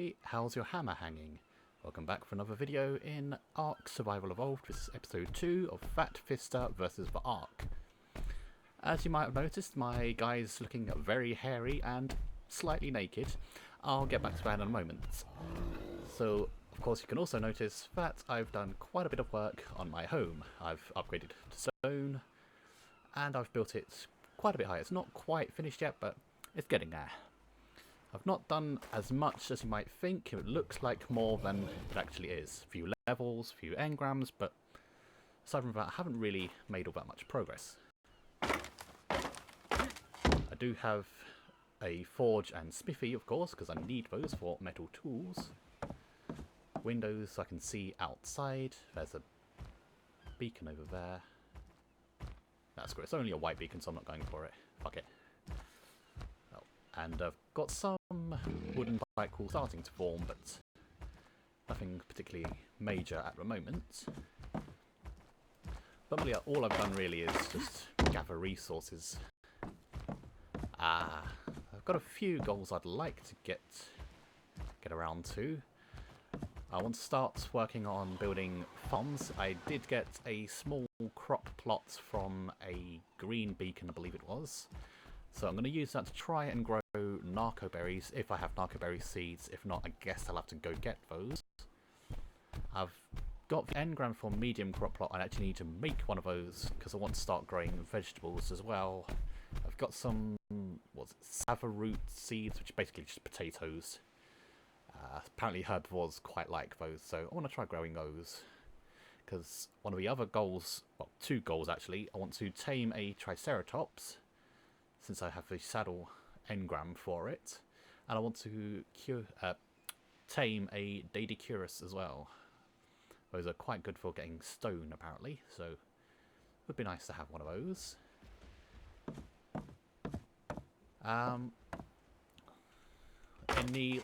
everybody, how's your hammer hanging? Welcome back for another video in ARK Survival Evolved. This is episode 2 of Phat Phista versus the ARK. As you might have noticed, my guy's looking very hairy and slightly naked. I'll get back to that in a moment. So, of course, you can also notice that I've done quite a bit of work on my home. I've upgraded to stone, and I've built it quite a bit higher. It's not quite finished yet, but it's getting there. I've not done as much as you might think. It looks like more than it actually is. A few levels, a few engrams, but aside from that, I haven't really made all that much progress. I do have a forge and smithy, of course, because I need those for metal tools. Windows so I can see outside. There's a beacon over there. That's great. It's only a white beacon, so I'm not going for it. Fuck it. Oh, and I've got some wooden cycles starting to form, but nothing particularly major at the moment. But really, all I've done really is just gather resources. I've got a few goals I'd like to get around to. I want to start working on building farms. I did get a small crop plot from a green beacon, I believe it was. So I'm going to use that to try and grow narco berries, if I have narco berry seeds. If not, I guess I'll have to go get those. I've got the engram for medium crop plot. I actually need to make one of those because I want to start growing vegetables as well. I've got some, sava root seeds, which are basically just potatoes. Apparently herbivores quite like those, so I want to try growing those. Because one of the other goals, well, two goals actually, I want to tame a triceratops, since I have the saddle engram for it. And I want to tame a Daedicurus as well. Those are quite good for getting stone, apparently, so it would be nice to have one of those. In the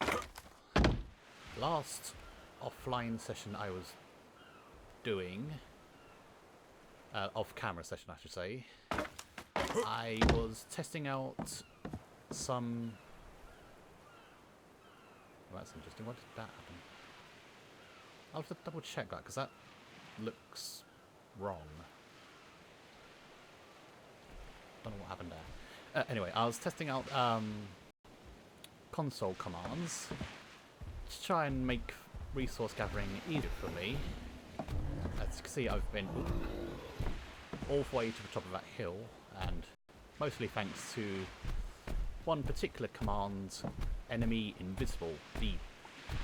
last offline session I was doing, off-camera session I should say, I was testing out some... Well, that's interesting. What did that happen? I'll have to double check that because that looks wrong. Don't know what happened there. Anyway, I was testing out console commands to try and make resource gathering easier for me. As you can see, I've been all the way to the top of that hill, and mostly thanks to one particular command, enemy invisible. The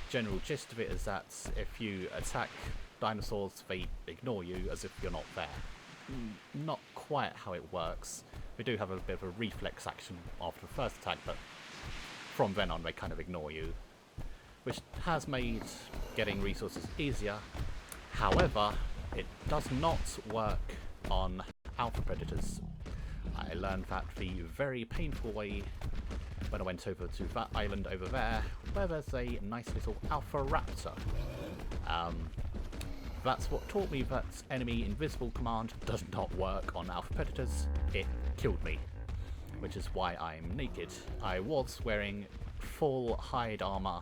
general gist of it is that if you attack dinosaurs, they ignore you as if you're not there. Not quite how it works. We do have a bit of a reflex action after the first attack, but from then on they kind of ignore you, which has made getting resources easier. However, it does not work on alpha predators. I learned that the very painful way when I went over to that island over there, where there's a nice little alpha raptor. That's what taught me that enemy invisible command does not work on alpha predators. It killed me, which is why I'm naked. I was wearing full hide armor.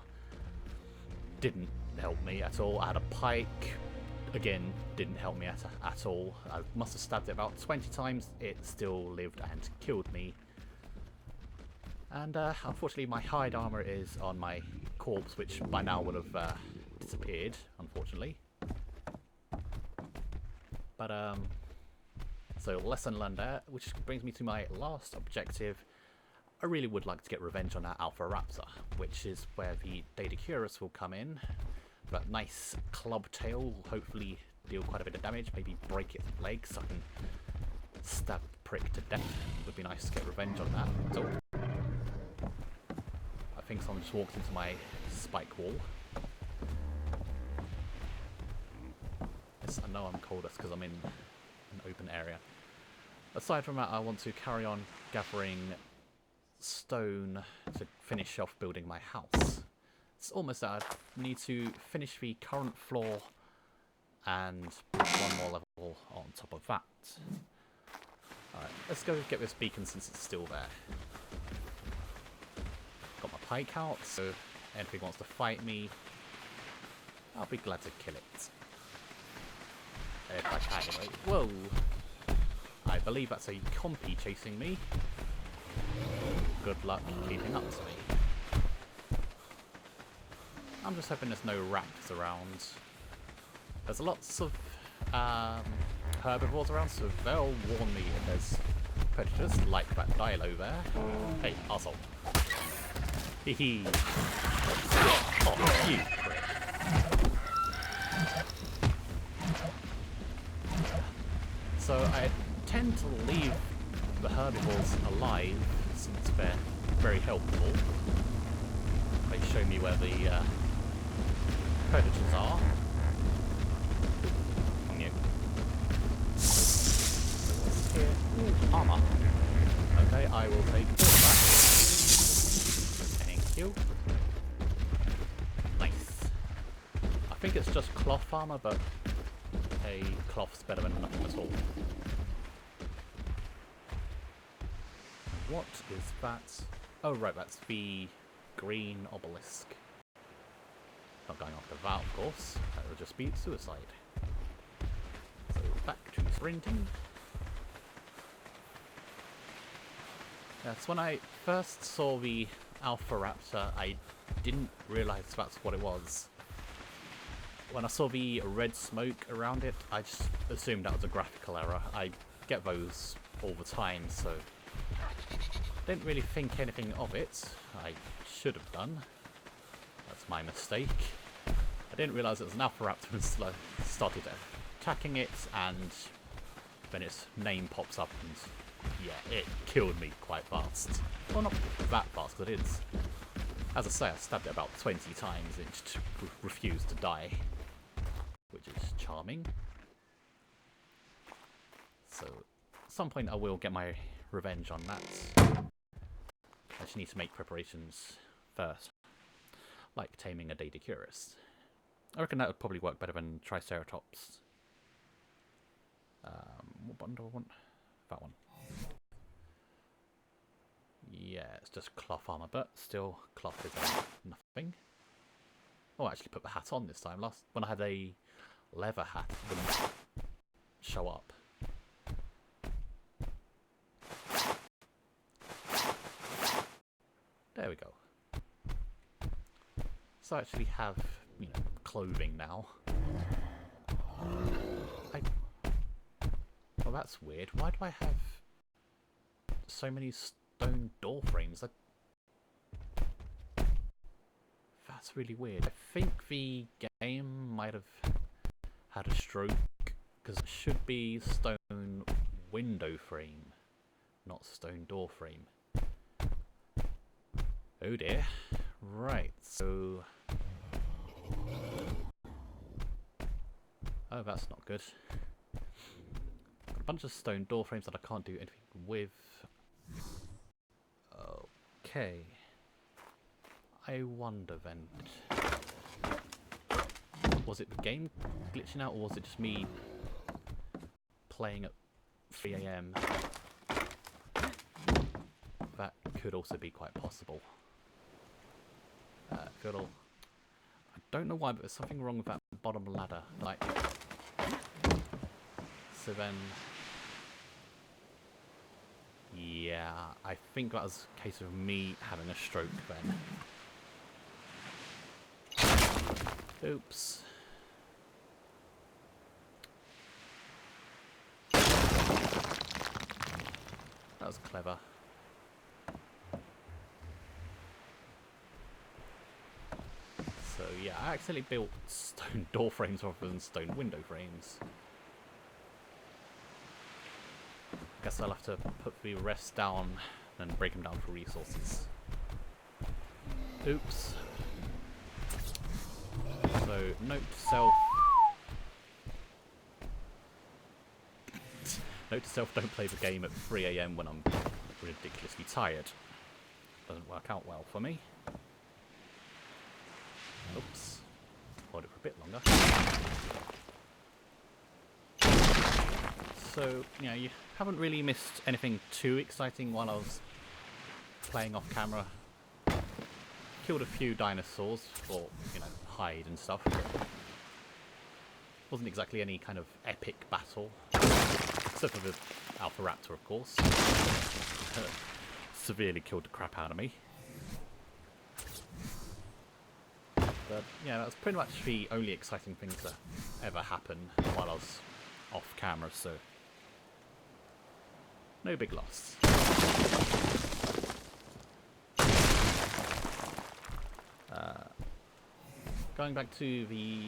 Didn't help me at all. I had a pike. Again, didn't help me at all. I must have stabbed it about 20 times. It still lived and killed me. And unfortunately my hide armor is on my corpse, which by now would have disappeared, unfortunately. But so lesson learned there, which brings me to my last objective. I really would like to get revenge on that Alpha Raptor, which is where the Daedicurus will come in. That nice club tail will hopefully deal quite a bit of damage, maybe break its legs so I can stab the prick to death. It would be nice to get revenge on that. So, I think someone just walked into my spike wall. Yes, I know I'm coldest because I'm in an open area. Aside from that, I want to carry on gathering stone to finish off building my house. It's almost that I need to finish the current floor and put one more level on top of that. Alright, let's go get this beacon since it's still there. Got my pike out, so anything wants to fight me, I'll be glad to kill it. If I can, anyway. Whoa! I believe that's a compy chasing me. Good luck keeping up to me. I'm just hoping there's no raptors around. There's lots of herbivores around, so they'll warn me if there's predators, like that dilo there. Hey, arsehole. Hee. Oh, you prick. So I tend to leave the herbivores alive since they're very helpful. They show me where the predators are. So what's here? Ooh, armor. Okay, I will take all of that. Thank you. Nice. I think it's just cloth armor, but a cloth's better than nothing at all. What is that? Oh right, that's the green obelisk. Not going after that, of course. That would just be suicide. So back to sprinting. Yes, when I first saw the Alpha Raptor, I didn't realise that's what it was. When I saw the red smoke around it, I just assumed that was a graphical error. I get those all the time, so didn't really think anything of it. I should have done. That's my mistake. I didn't realise it was an Alpha Raptor and started attacking it, and then its name pops up, and yeah, it killed me quite fast. Well, not that fast, because it is. As I say, I stabbed it about 20 times and it just refused to die, which is charming. So, at some point I will get my revenge on that. I just need to make preparations first, like taming a Daedicurus. I reckon that would probably work better than Triceratops. What button do I want? That one. Yeah, it's just cloth armor, but still cloth is nothing. Oh, I actually put the hat on this time. Last when I had a leather hat, it wouldn't show up. There we go. So I actually have, you know, clothing now. Well, that's weird. Why do I have so many stone door frames? That's really weird. I think the game might have had a stroke, because it should be stone window frame, not stone door frame. Oh dear. Right, so... oh, that's not good. Got a bunch of stone door frames that I can't do anything with. Okay. I wonder then... was it the game glitching out, or was it just me playing at 3 AM? That could also be quite possible. Fiddle. I don't know why, but there's something wrong with that bottom ladder. Like, so then, yeah, I think that was a case of me having a stroke then. Oops. That was clever. So yeah, I accidentally built stone door frames rather than stone window frames. Guess I'll have to put the rest down and break them down for resources. Oops. So, note to self. Note to self, don't play the game at 3 AM when I'm ridiculously tired. Doesn't work out well for me. Oops. Hold it for a bit longer. So, you know, you haven't really missed anything too exciting while I was playing off camera. killed a few dinosaurs for, you know, hide and stuff. But wasn't exactly any kind of epic battle. Except for the Alpha Raptor, of course. Severely killed the crap out of me. But yeah, that's pretty much the only exciting thing to ever happen while I was off camera, so no big loss. Going back to the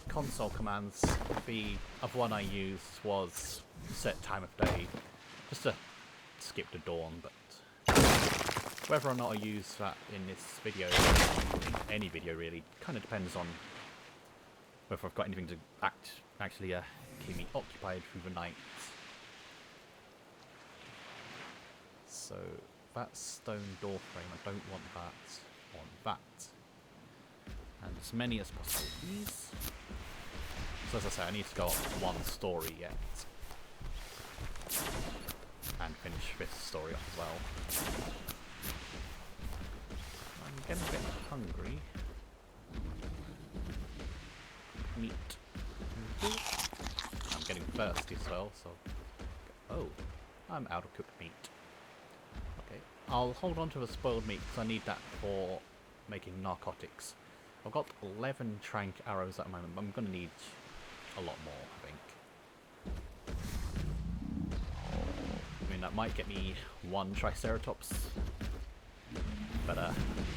console commands, the other one I used was set time of day, just to skip the dawn, but whether or not I use that in this video, in any video really, kind of depends on whether I've got anything to actually keep me occupied through the night. So that stone door frame, I don't want that on that. And as many as possible, please. So as I say, I need to go up one story yet. And finish this story off as well. I'm getting a bit hungry. Meat. I'm getting thirsty as well, so... Oh, I'm out of cooked meat. Okay, I'll hold on to the spoiled meat because I need that for making narcotics. I've got 11 trank arrows at the moment, but I'm going to need a lot more, I think. I mean, that might get me one Triceratops, but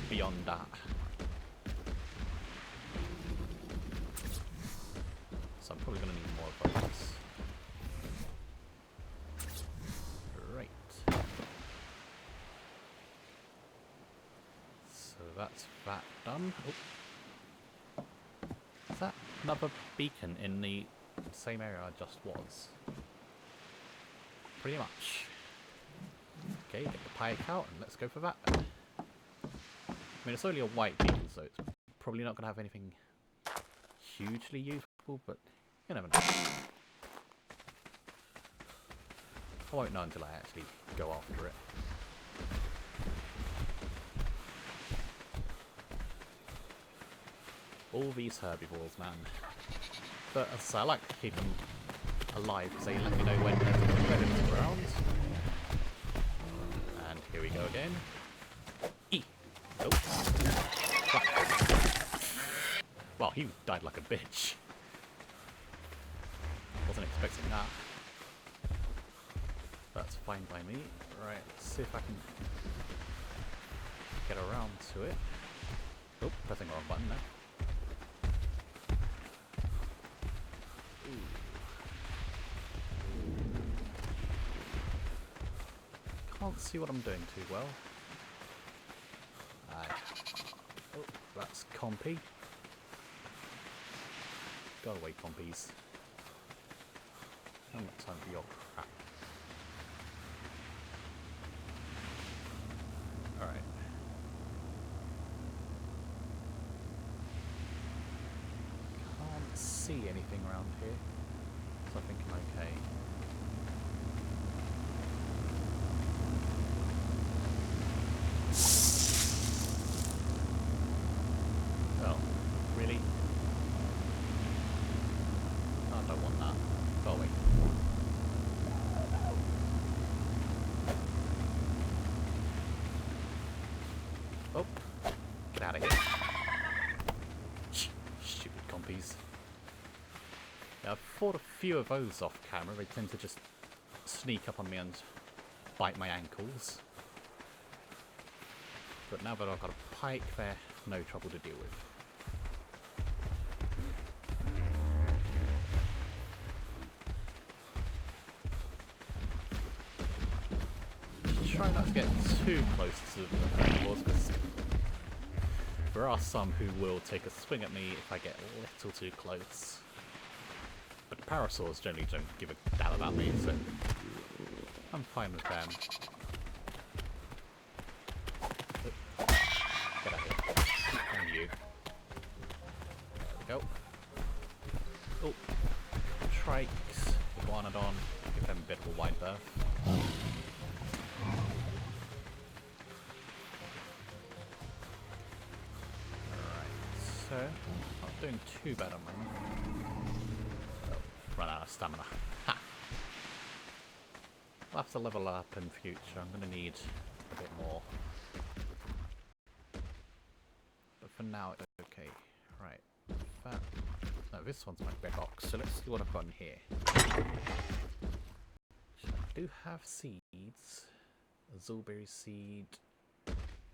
beyond that... So I'm probably going to need more of those. Right. So that's that done. Oh. Is that another beacon in the same area I just was? Pretty much. Okay, get the pike out and let's go for that then. I mean, it's only a white beacon, so it's probably not going to have anything hugely useful, but you never know. I won't know until I actually go after it. All these herbivores, man. But as I say, I like to keep them alive because they let me know when there's predators around. And here we go again. E. Nope. Well, he died like a bitch. Wasn't expecting that. That's fine by me. Right, let's see if I can get around to it. Oh, pressing the wrong button there. Can't see what I'm doing too well. Aye. Oh, that's Compy. Go away, Compies. I haven't got time for your crap. Alright. Can't see anything around here, so I think I'm okay. Oh, really? I don't want that. Go away. Oh, get out of here. Stupid compies. Yeah, I've fought a few of those off camera. They tend to just sneak up on me and bite my ankles. But now that I've got a pike, they're no trouble to deal with. Try not to get too close to the herbivores because there are some who will take a swing at me if I get a little too close. But the parasaurs generally don't give a damn about me, so I'm fine with them. Get out of here. And you. There we go. Oh, trikes, iguanodon, give them a bit of a wide berth. So, not doing too bad on mine. Oh, run out of stamina. Ha! I'll have to level up in future. I'm going to need a bit more. But for now, it's okay. Right. That. No, this one's my big box. So let's see what I've got in here. I do have seeds. A Zulberry seed.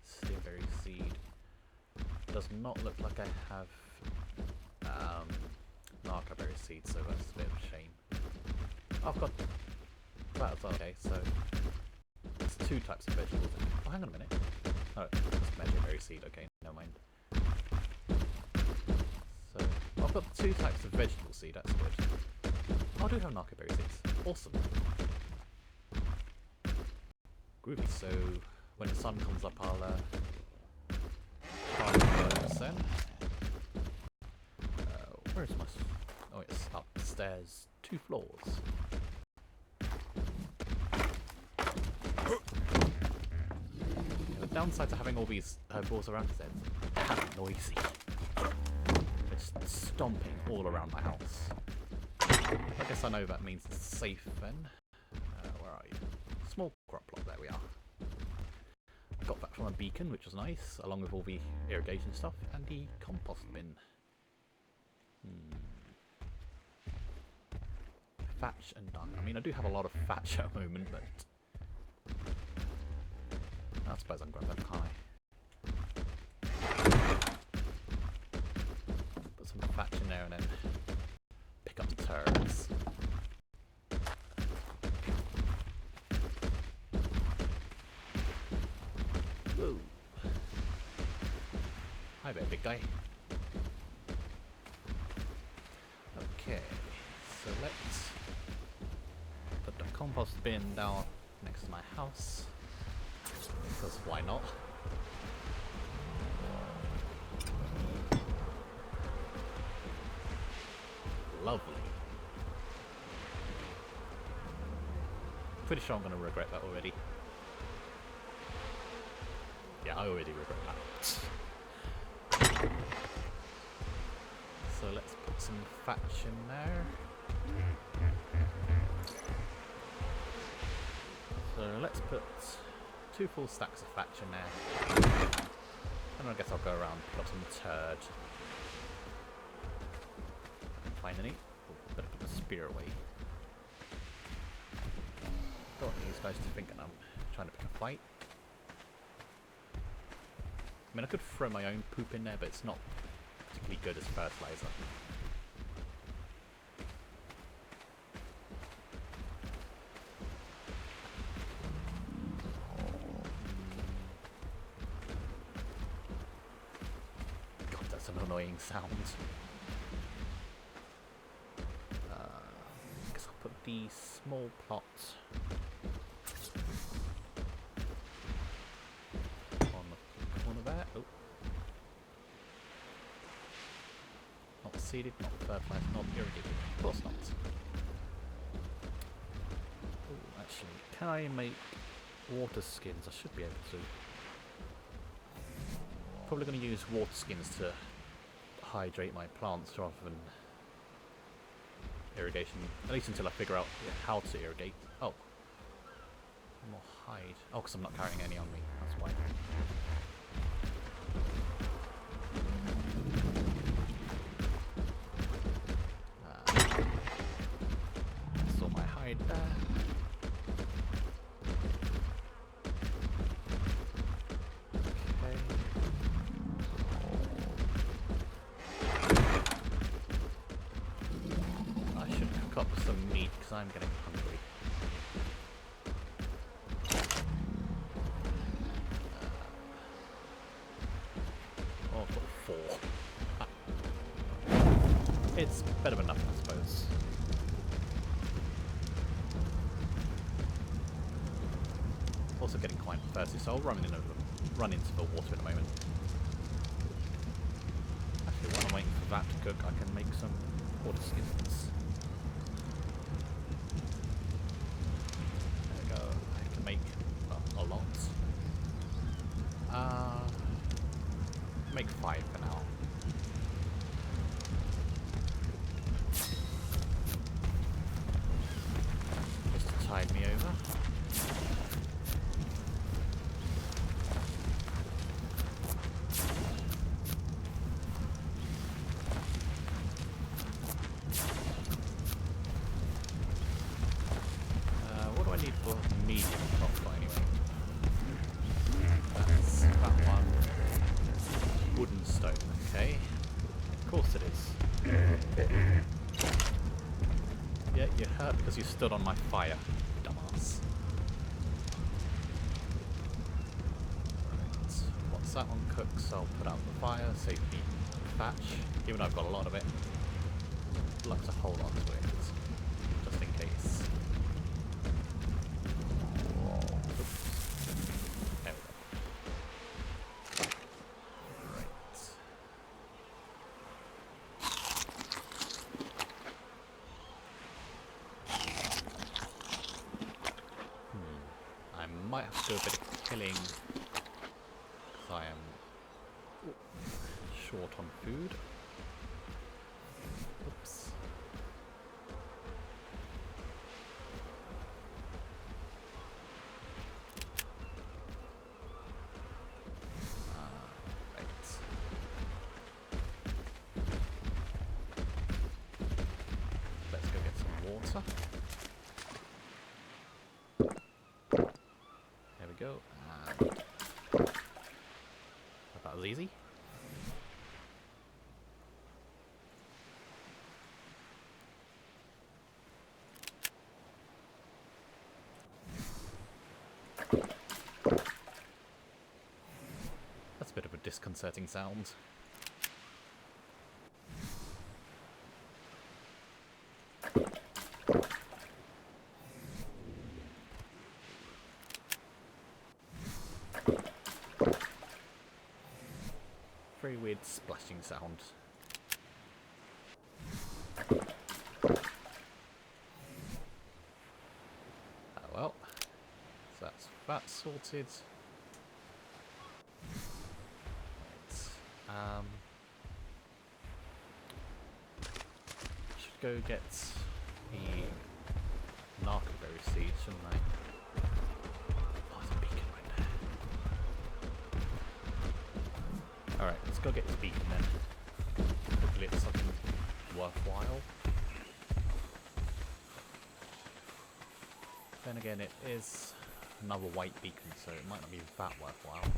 Steerberry seed. Does not look like I have Narcoberry seeds, so that's a bit of a shame. I've got that as well. Okay, so there's two types of vegetables. Oh, hang on a minute. Oh, it's Mejoberry seed. Okay, never mind. So I've got two types of vegetable seed. That's good. Oh, I do have Narcoberry seeds. Awesome. Groovy. So when the sun comes up, I'll then. Where's my... Oh, it's upstairs. 2 floors. The downside to having all these herbivores around is they're kind of noisy. They're just stomping all around my house. I guess I know that means it's safe then. Where are you? Small crop plot, there we are. Got that from a beacon, which was nice, along with all the irrigation stuff, and the compost bin. Thatch and dung. I mean, I do have a lot of thatch at the moment, but I suppose I'm grabbing that, can't I? Put some thatch in there and then pick up the turds. Whoa. Hi there, big guy. Okay, so let's put the compost bin down next to my house, because why not? Lovely. Pretty sure I'm going to regret that already. Yeah, I already regret that. So let's put some thatch in there. So let's put 2 full stacks of thatch in there. And I guess I'll go around and pick up some turd. Find any? Oh, better put the spear away. Don't want these guys to think I'm trying to pick a fight. I mean, I could throw my own poop in there, but it's not particularly good as fertilizer. God, that's an annoying sound. I guess I'll put the small plots on the corner there. Oh. Not seeded, not fertilized, not irrigated. Of course not. Ooh, actually, can I make water skins? I should be able to. Probably going to use water skins to hydrate my plants rather than irrigation. At least until I figure out how to irrigate. Oh. More hide. Oh, because I'm not carrying any on me. That's why. Saw my hide there. Okay. I should cook up some meat because I'm getting hungry. Oh, I've got 4. It's better than nothing, I suppose. Also getting quite thirsty, so I'll run into the water in a moment. Actually, while I'm waiting for that to cook, I can make some water skins. There we go. I can make a lot. Make 5 for now. course it is. Yeah, you're hurt because you stood on my fire, dumbass. Right. Once that one cooks, I'll put out the fire, save me thatch, even though I've got a lot of it. I'd like to hold on to it, just in case. Oops. There we go. Right. I might have to do a bit of killing because I am short on food. Oops. Right. Let's go get some water. There we go. That was easy. That's a bit of a disconcerting sound. Very weird splashing sound. Oh well. So that's that sorted. Right. Should go get the narcoberry seed, shouldn't I? Oh, there's a beacon right there. Alright, let's go get this beacon then. Hopefully it's something worthwhile. Then again, it is another white beacon, so it might not be that worthwhile.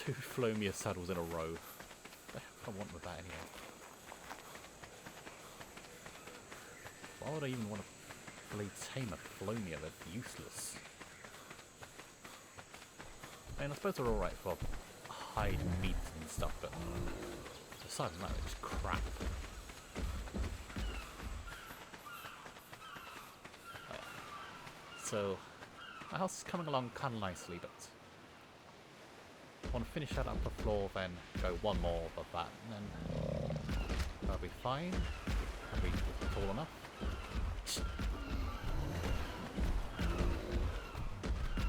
Two Flomia saddles in a row. What the heck I want with that anyway? Why would I even want to fully tame a Flomia? They're useless. I mean, I suppose they're alright for hide meat and stuff, but aside from that, they're just crap. So, my house is coming along kind of nicely, but I want to finish that upper floor, then go one more of that, and then that'll be fine. That'll be tall enough.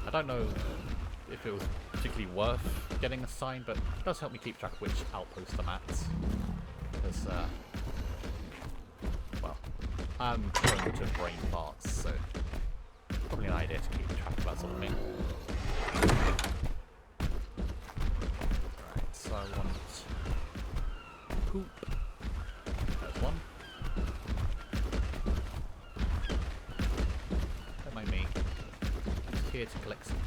I don't know if it was particularly worth getting a sign, but it does help me keep track of which outpost I'm at. Because, well, I'm prone to brain farts, so probably an idea to keep track of that sort of thing. Right, so I want poop. There's one. Don't mind me. I'm just here to collect some.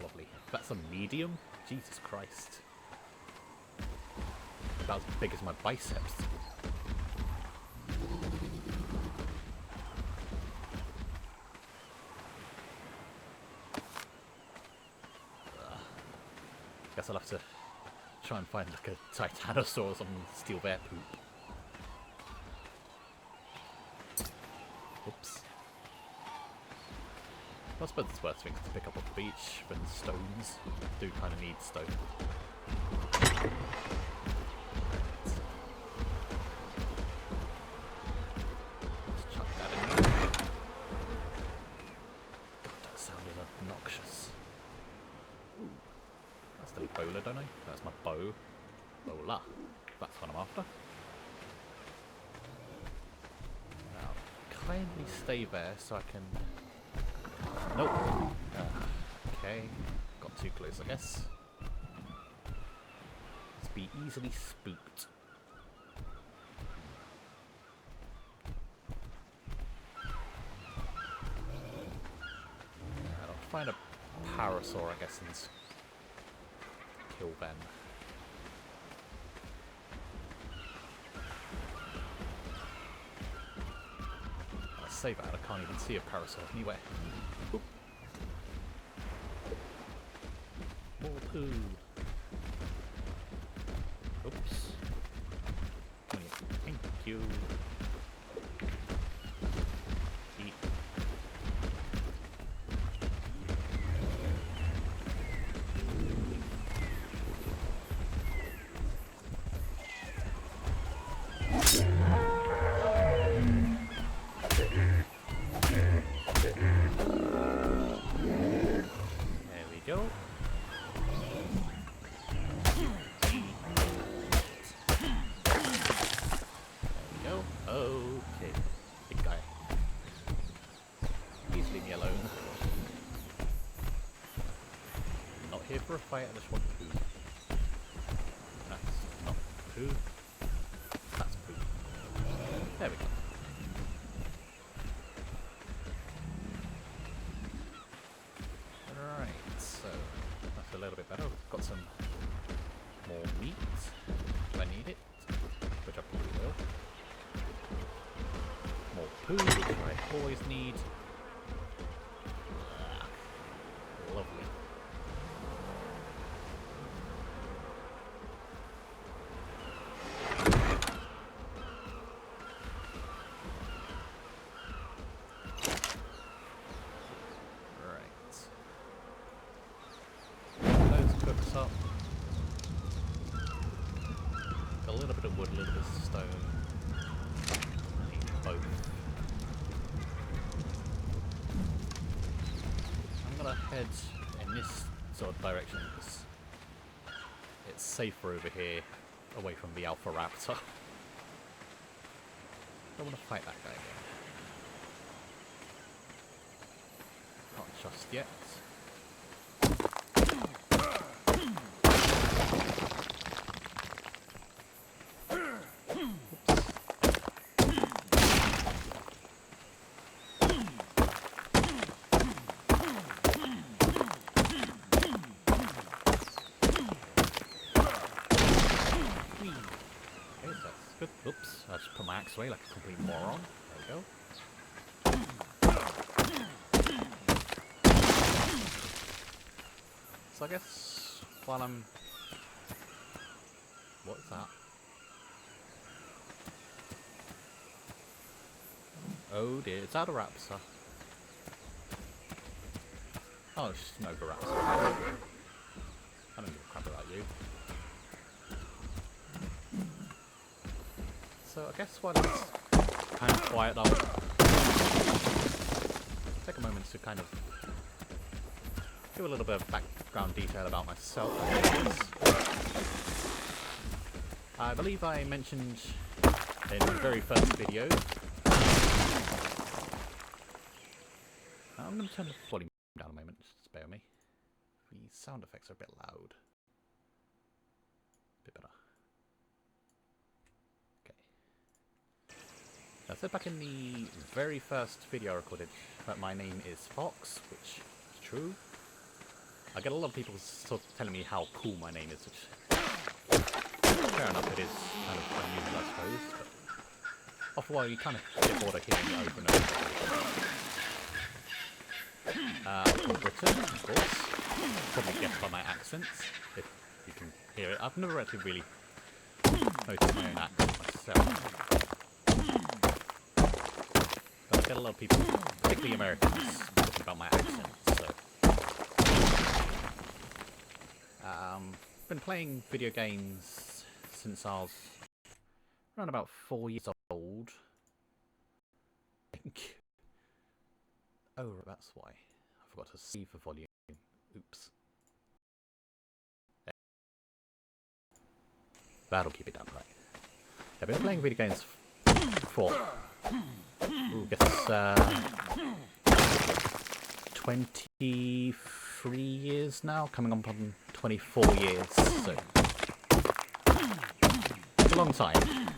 Lovely. That's a medium? Jesus Christ. About as big as my biceps. Guess I'll have to try and find like a Titanosaur or some steel bear poop. Oops. I suppose it's worth things to pick up off the beach, but stones do kind of need stone. Hola. That's what I'm after. Now, kindly stay there so I can... Nope. Okay. Got too close, I guess. Let's be easily spooked. I'll find a parasaur, I guess, and kill them. I'll save that. I can't even see a parasaur anywhere. Oop. More poo. Oops. Thank you. Eat. Go. There we go. Okay. Big guy. Please leave me alone. Not here for a fight, I just want poo. That's not poo. That's poo. There we go. So, that's a little bit better. We've got some more meat. Do I need it? Which I probably will. More poo, which I always need. Lovely. Up. A little bit of wood, a little bit of stone. I need both. I'm gonna head in this sort of direction because it's safer over here, away from the Alpha Raptor. Don't want to fight that guy again. Not just yet. Good. Oops, I just put my axe away like a complete moron. There we go. So I guess while I'm... What's that? Oh dear, it's out of Raptor. Oh, it's just an over Raptor. I don't give a crap about you. So I guess while it's kind of quiet, I'll take a moment to kind of give a little bit of background detail about myself. I believe I mentioned in the very first video. I'm going to turn the volume down a moment, just spare me. The sound effects are a bit loud. A bit better. I said back in the very first video I recorded that my name is Fox, which is true. I get a lot of people sort of telling me how cool my name is, which fair enough, it is kind of unusual, I suppose. But after a while, you kind of get bored of hearing it over and over. From Britain, of course. Probably guessed by my accents, if you can hear it. I've never actually really noticed my own accent myself. I get a lot of people, particularly Americans, talking about my accent, so... been playing video games since I was around about 4 years old. I think. Oh, that's why. I forgot to save the volume. Oops. That'll keep it down, right. Yeah, I've been playing video games for, I guess, 23 years now, coming up on 24 years, so it's a long time.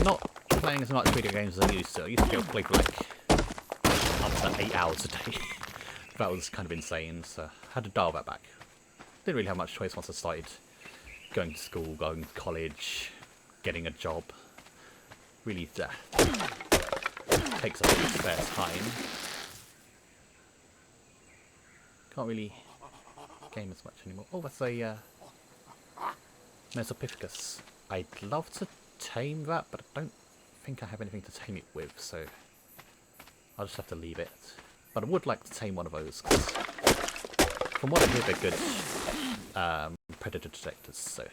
Not playing as much video games as I used to. I used to be able to play for like up to 8 hours a day. That was kind of insane, so I had to dial that back. Didn't really have much choice once I started going to school, going to college, getting a job. Really takes up a lot of spare time. Can't really game as much anymore. Oh, that's a Mesopithecus. I'd love to tame that, but I don't think I have anything to tame it with, so I'll just have to leave it. But I would like to tame one of those, because from what I hear, they're good predator detectors, so it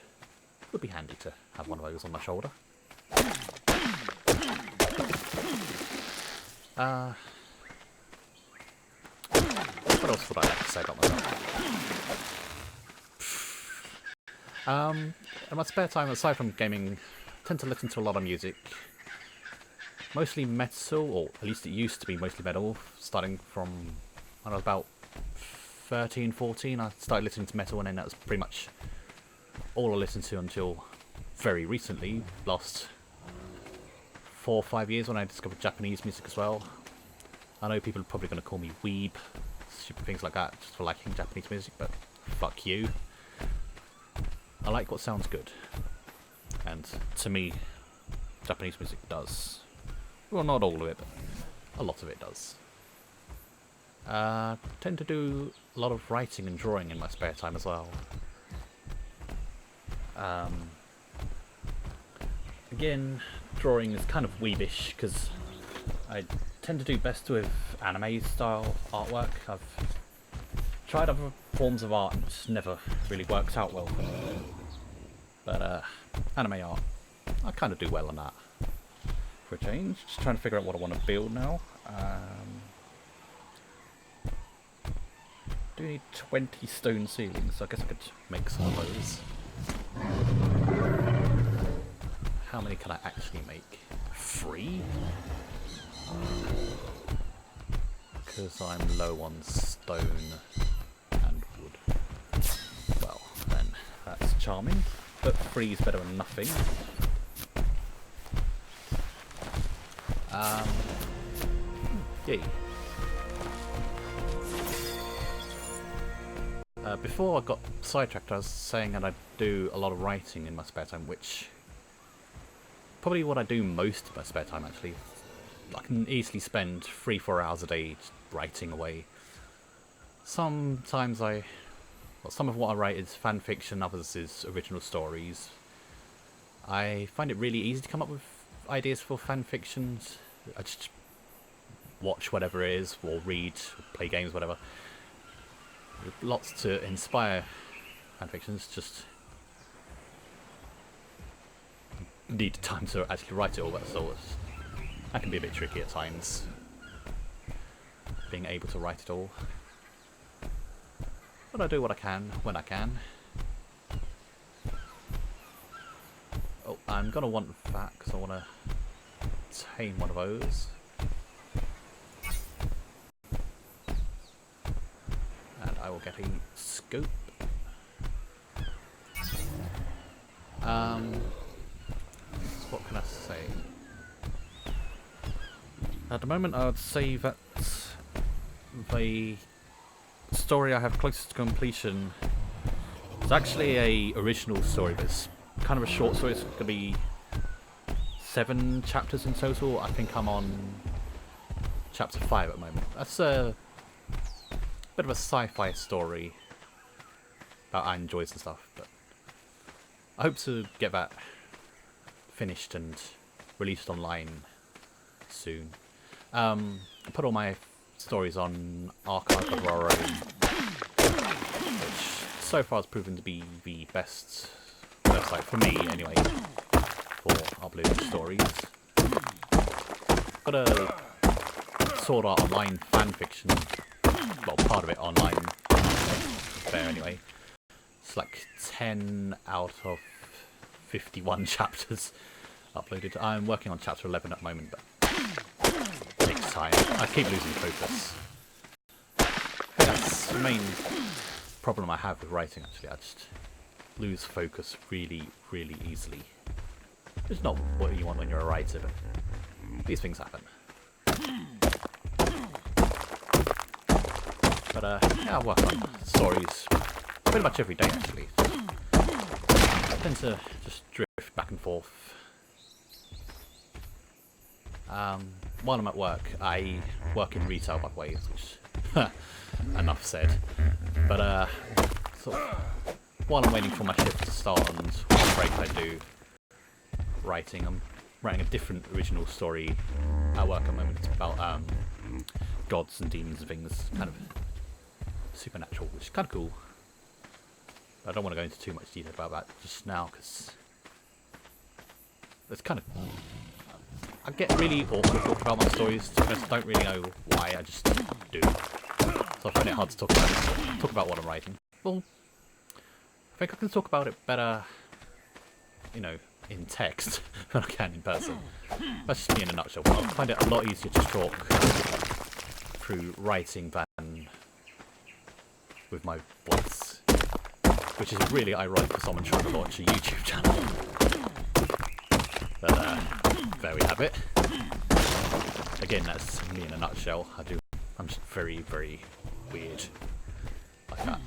would be handy to have one of those on my shoulder. What else would I like to say about myself? In my spare time, aside from gaming, I tend to listen to a lot of music. Mostly metal, or at least it used to be mostly metal, starting from when I was about 13, 14. I started listening to metal, and then that was pretty much all I listened to until very recently, last 4 or 5 years, when I discovered Japanese music as well. I know people are probably going to call me weeb, stupid things like that, just for liking Japanese music, but fuck you. I like what sounds good, and to me, Japanese music does. Well, not all of it, but a lot of it does. I tend to do a lot of writing and drawing in my spare time as well. Again, drawing is kind of weebish, because I tend to do best with anime style artwork. I've tried other forms of art and it's never really worked out well for me. But anime art, I kind of do well on that. For a change, just trying to figure out what I want to build now. Do need 20 stone ceilings, so I guess I could make some of those. How many can I actually make? 3? Because I'm low on stone and wood. Well, then that's charming, but 3 is better than nothing. Yay. Before I got sidetracked, I was saying that I do a lot of writing in my spare time, which probably what I do most of my spare time actually. I can easily spend 3-4 hours a day writing away. Sometimes some of what I write is fan fiction, others is original stories. I find it really easy to come up with ideas for fan fictions. I just watch whatever it is, or read, or play games, whatever. Lots to inspire fan fictions, just need time to actually write it all, so that can be a bit tricky at times, being able to write it all. But I do what I can, when I can. Oh, I'm gonna want that, because I want to tame one of those. And I will get a scope. What can I say? At the moment, I would say that the story I have closest to completion is actually a original story, but it's kind of a short story. It's going to be 7 chapters in total. I think I'm on chapter 5 at the moment. That's a bit of a sci-fi story about androids and stuff, but I hope to get that finished and released online soon. I put all my stories on ARK, which so far has proven to be the best website for me, anyway, for uploading stories. Got a Sword Art Online fanfiction, well, part of it online, there anyway. It's like 10 out of 51 chapters uploaded. I'm working on chapter 11 at the moment, but it takes time. I keep losing focus. I think that's the main problem I have with writing, actually. I just lose focus really, really easily. It's not what you want when you're a writer, but these things happen. But yeah, I work on stories pretty much every day, actually. I tend to just drift back and forth. While I'm at work, I work in retail, by the way, which enough said. But sort of, while I'm waiting for my shift to start and what break I do writing, I'm writing a different original story at work at the moment. It's about gods and demons and things, kind of supernatural, which is kind of cool. But I don't want to go into too much detail about that just now, because it's kind of... I get really awkward talking about my stories, because I don't really know why, I just do. So I find it hard to talk about what I'm writing. Well, I think I can talk about it better, you know, in text than I can in person. That's just me in a nutshell. I find it a lot easier to talk through writing than with my voice, which is really ironic for someone trying to launch a YouTube channel. But there we have it. Again, that's me in a nutshell. I'm just very, very weird like that.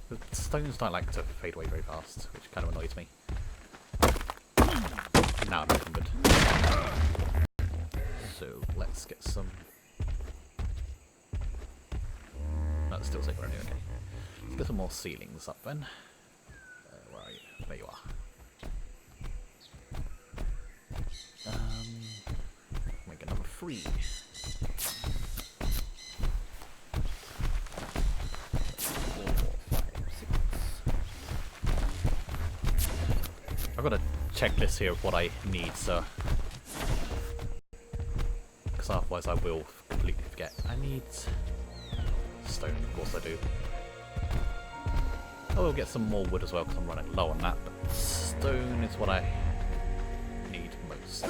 The stones don't like to fade away very fast, which kind of annoys me. Now I'm encumbered. So let's get some... No, it's still safe already, okay. Let's get some more ceilings up then. Where are you? There you are. Make it number 3. I've got a checklist here of what I need, so because otherwise I will completely forget. I need stone, of course I do. I will get some more wood as well because I'm running low on that, but stone is what I need most.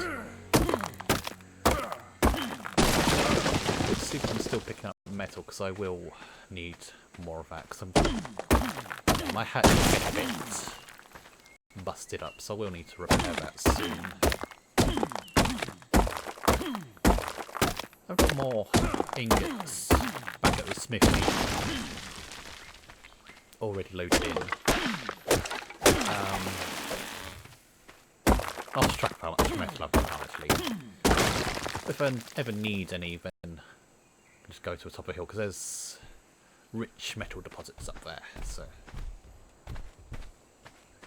Let's see if I'm still picking up metal, because I will need more of that, because my hat is getting a bit busted up, so I will need to repair that soon. I've got more ingots back at the smithy already loaded in. I'll just track how much metal I've got now, actually. If I ever need any, then I'll just go to the top of the hill, because there's rich metal deposits up there, so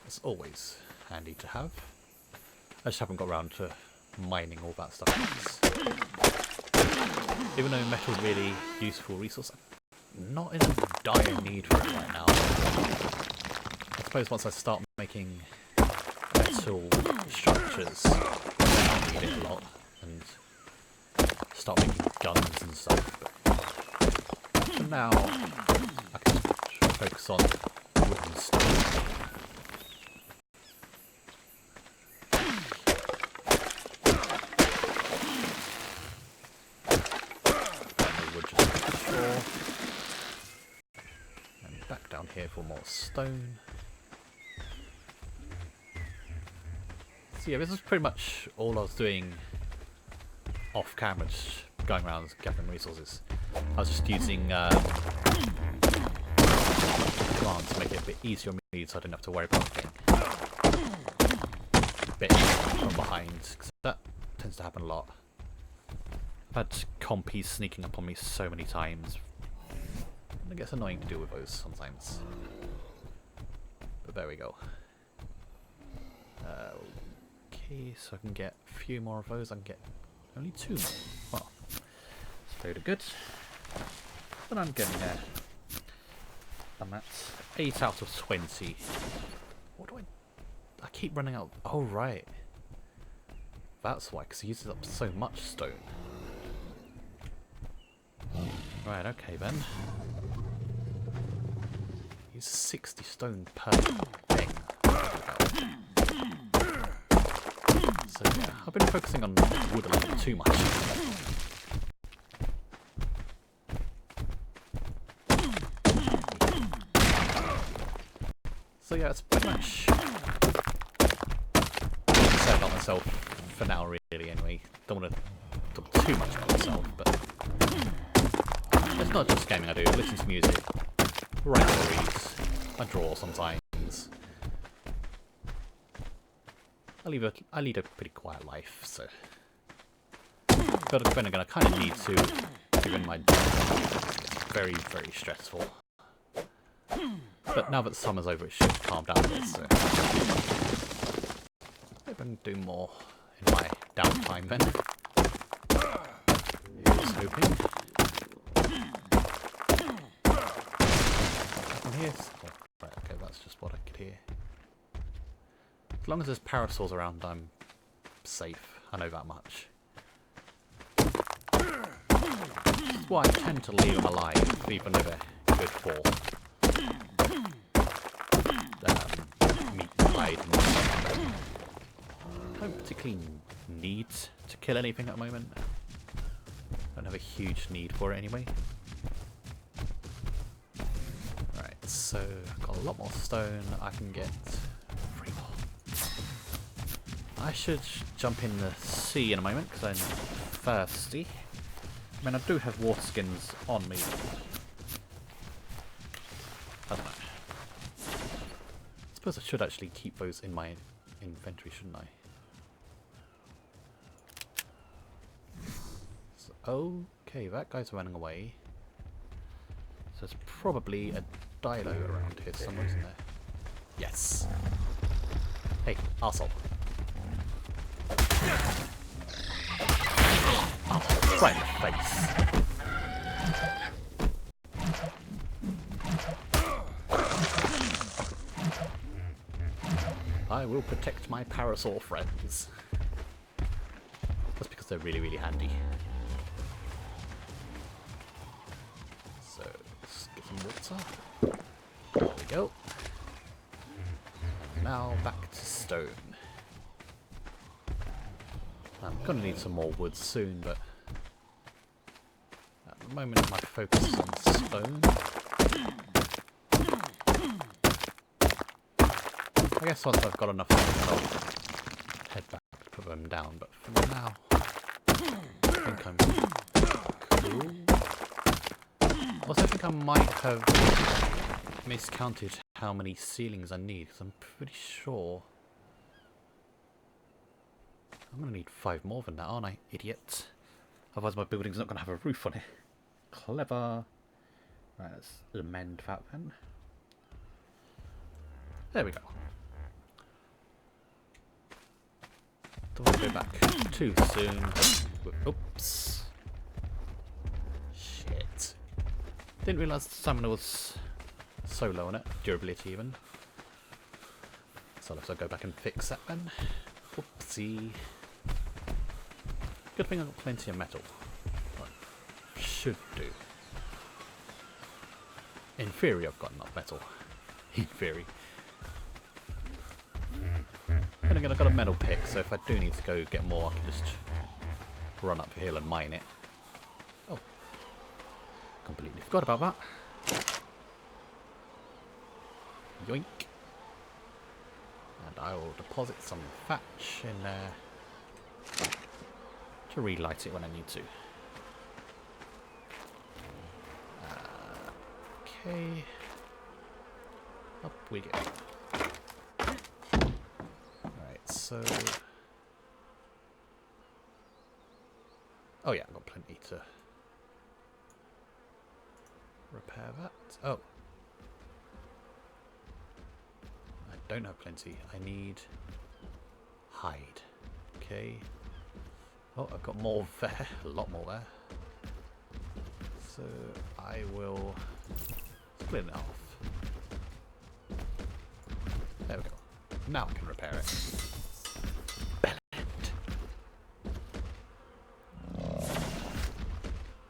it's always handy to have. I just haven't got around to mining all that stuff. Even though metal is a really useful resource, I'm not in a dire need for it right now. I suppose once I start making metal structures, I'll need it a lot, and start making guns and stuff. But for now, I can focus on wooden stuff. Here for more stone. So yeah, this is pretty much all I was doing off camera, just going around gathering resources. I was just using commands to make it a bit easier on me, so I didn't have to worry about getting bit from behind, because that tends to happen a lot. I've had compies sneaking up on me so many times. It gets annoying to deal with those sometimes. But there we go. Okay, so I can get a few more of those. I can get only 2 more. Well, it's very good. But I'm getting there. I'm at 8 out of 20. What do I keep running out. Oh, right. That's why, because it uses up so much stone. Right, okay then. Use 60 stone per thing. So yeah, I've been focusing on wood a little too much. So yeah, it's pretty much said about myself for now, really. Anyway, don't want to talk too much about myself, but it's not just gaming I do. I listen to music, write stories, I draw sometimes. I lead a pretty quiet life, so. But then again, I kind of need to, given my job. It's very, very stressful. But now that the summer's over, it should calm down a bit, so maybe I can do more in my downtime then. Here's hoping. Nothing here. Oh, right, okay, that's just what I could hear. As long as there's parasols around, I'm safe. I know that much. That's why I tend to leave them alive, even if they're good for meat and hide and stuff. I don't particularly need to kill anything at the moment. I don't have a huge need for it anyway. Right, so I've got a lot more stone. I can get 3 more. I should jump in the sea in a moment because I'm thirsty. I mean, I do have water skins on me. I don't know. I suppose I should actually keep those in my inventory, shouldn't I? So, okay, that guy's running away. So there's probably a dilo around here somewhere, isn't there? Yes. Hey, arsehole. Oh, right in the face. I will protect my parasol friends. That's because they're really, really handy. So, let's get some water. There we go. Now back to stone. I'm gonna need some more wood soon, but at the moment my focus is on stone. I guess once I've got enough, I'll head back to put them down, but for now, I think I'm cool. Also, I think I might have miscounted how many ceilings I need, because I'm pretty sure I'm going to need 5 more than that, aren't I, idiot? Otherwise my building's not going to have a roof on it. Clever. Right, let's amend that then. There we go. Don't want to go back too soon. Oops. Shit. Didn't realise the stamina was so low on it. Durability even. So I'll have to go back and fix that then. Whoopsie. Good thing I've got plenty of metal. Well, should do. In theory I've got enough metal. In theory. And again, I've got a metal pick, so if I do need to go get more, I can just run up the hill and mine it. Oh. Completely forgot about that. Yoink. And I will deposit some thatch in there to relight it when I need to. Okay. Up we go. So, oh yeah, I've got plenty to repair that. Oh, I don't have plenty. I need hide. Okay. Oh, I've got more there. A lot more there. So I will split it off. There we go. Now I can repair it.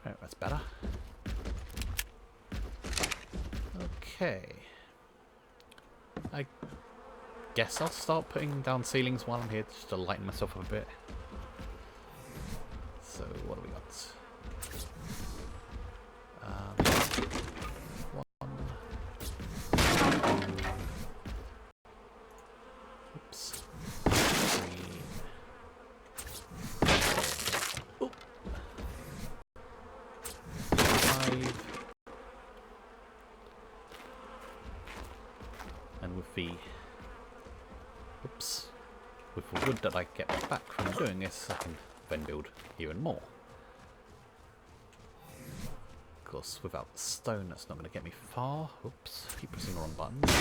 Right, that's better. Okay. I guess I'll start putting down ceilings while I'm here just to lighten myself up a bit. So what do we got? One. Oops. Three. Oh. 5. And with the with the wood that I get back from doing this, I can then build even more. Of course, without stone, that's not going to get me far. Oops, keep pressing the wrong buttons.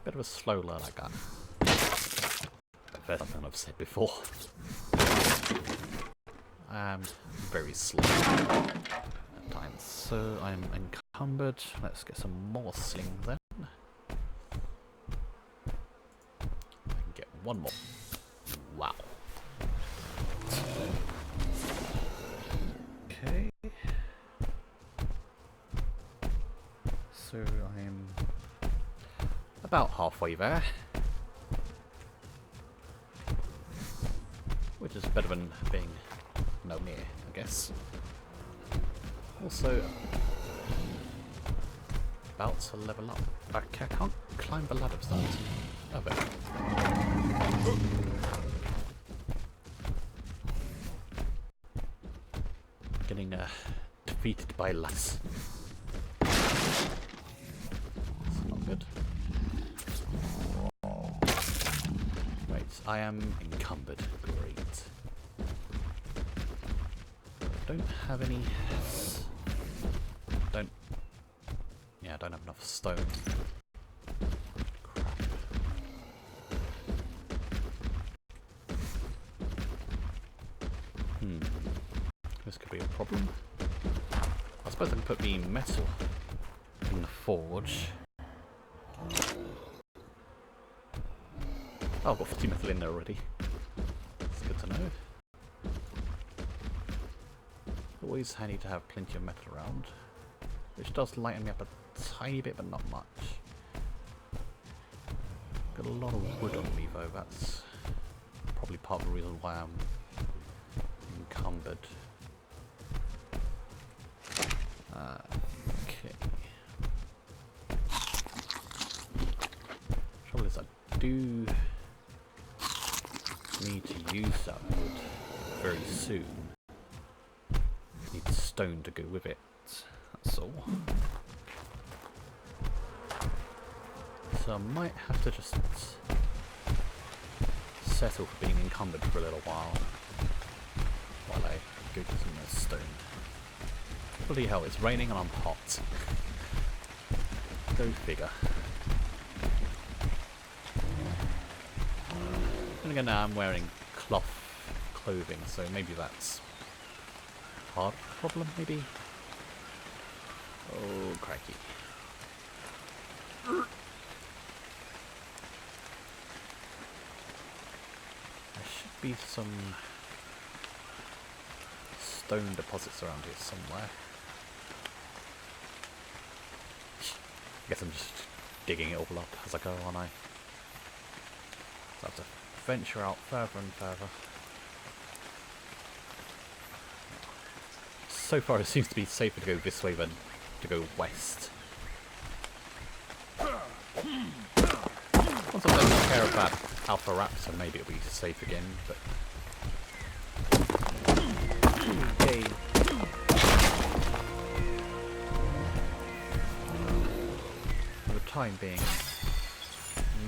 Bit of a slow learn like that. That's something I've said before. I'm very slow at times, so I'm encumbered. Let's get some more slings then. I can get one more. Wow. Okay. So I'm about halfway there. Which is better than being no near, I guess. Also, about to level up. Okay, I can't climb the ladder for that. Oh, there. Getting defeated by lads. That's not good. Right, I am encumbered. Great. I don't have any. I don't have enough stone. Crap. This could be a problem. I suppose I can put the metal in the forge. Oh, I've got 50 metal in there already. That's good to know. Always handy to have plenty of metal around. Which does lighten me up a tiny bit, but not much. Got a lot of wood on me though, that's probably part of the reason why I'm encumbered. Okay. Trouble is I do need to use that wood very soon. Need stone to go with it. That's all. So I might have to just settle for being encumbered for a little while I go get some stone. Bloody hell, it's raining and I'm hot. Go figure. And again, now I'm wearing cloth clothing, so maybe that's part of the problem, maybe? Oh, crikey. There should be some stone deposits around here somewhere. I guess I'm just digging it all up as I go, aren't I? So I have to venture out further and further. So far it seems to be safer to go this way than to go west. Once I've taken care of that Alpha Raptor, maybe it'll be safe again, but... Okay. For the time being,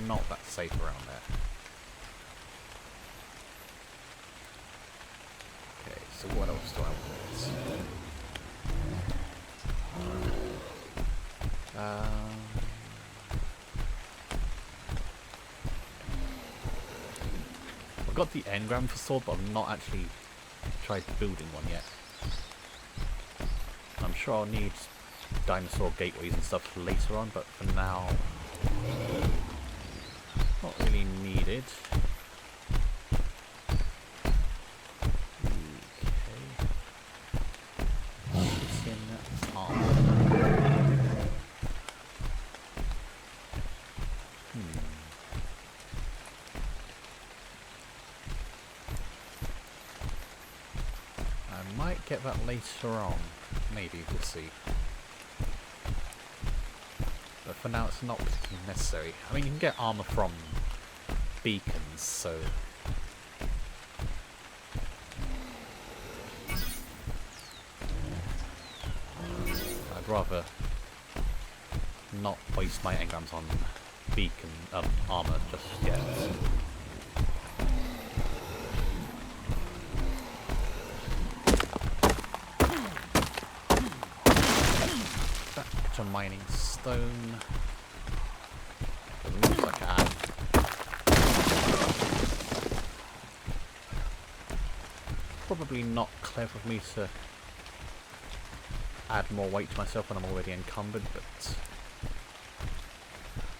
not that safe around there. Okay, so what else do I want? I've got the engram for sword, but I've not actually tried building one yet. I'm sure I'll need dinosaur gateways and stuff later on, but for now, not really needed. Okay. Might get that later on. Maybe, we'll see. But for now it's not particularly necessary. I mean, you can get armour from beacons, so... I'd rather not waste my engrams on beacon armour just yet. Back to mining stone. As much as I can. Probably not clever of me to add more weight to myself when I'm already encumbered, but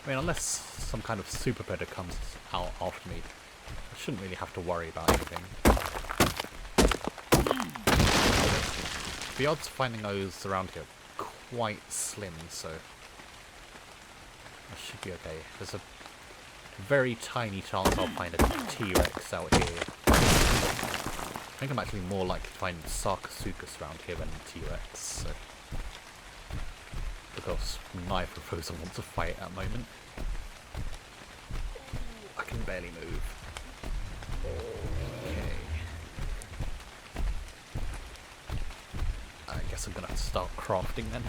I mean, unless some kind of super predator comes out after me, I shouldn't really have to worry about anything. The odds of finding those around here are quite slim, so I should be okay. There's a very tiny chance I'll find a T-Rex out here. I think I'm actually more likely to find Sarcosuchus around here than T-Rex, so. Because neither of those I want to fight at the moment. I can barely move. Okay. I guess I'm gonna have to start crafting then.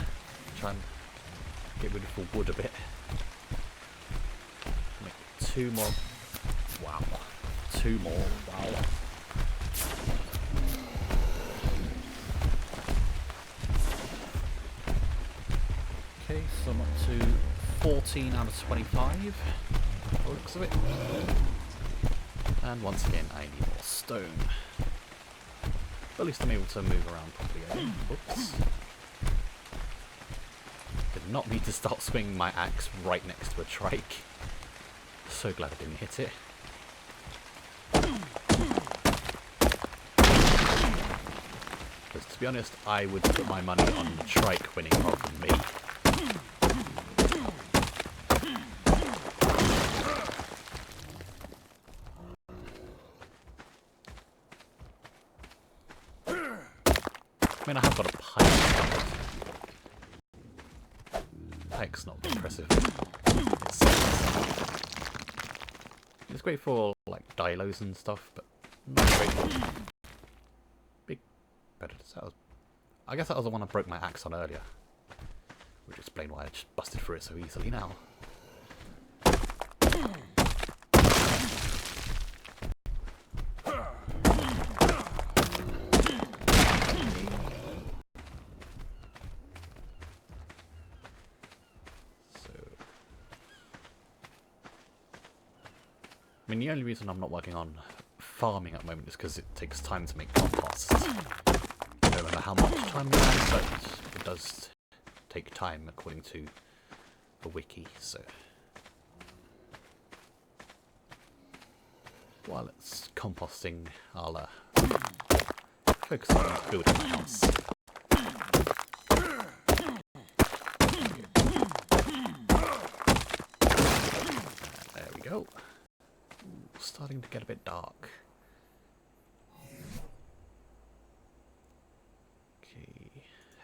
Try and get rid of the wood a bit. Make 2 more. Wow. 2 more. Wow. Okay, so I'm up to 14 out of 25, by the looks of it. And once again, I need more stone. But at least I'm able to move around properly again. Whoops. Did not need to start swinging my axe right next to a trike. So glad I didn't hit it. Because to be honest, I would put my money on the trike winning rather than me. I mean, I have got a pike. Pike's not impressive. It's great for like dilos and stuff, but not great for big predators. I guess that was the one I broke my axe on earlier, which explains why I just busted through it so easily now. I mean, the only reason I'm not working on farming at the moment is because it takes time to make compost. I don't know how much time it has, but it does take time according to the wiki, so... While it's composting, I'll focus on building my house. There we go. Starting to get a bit dark. Okay,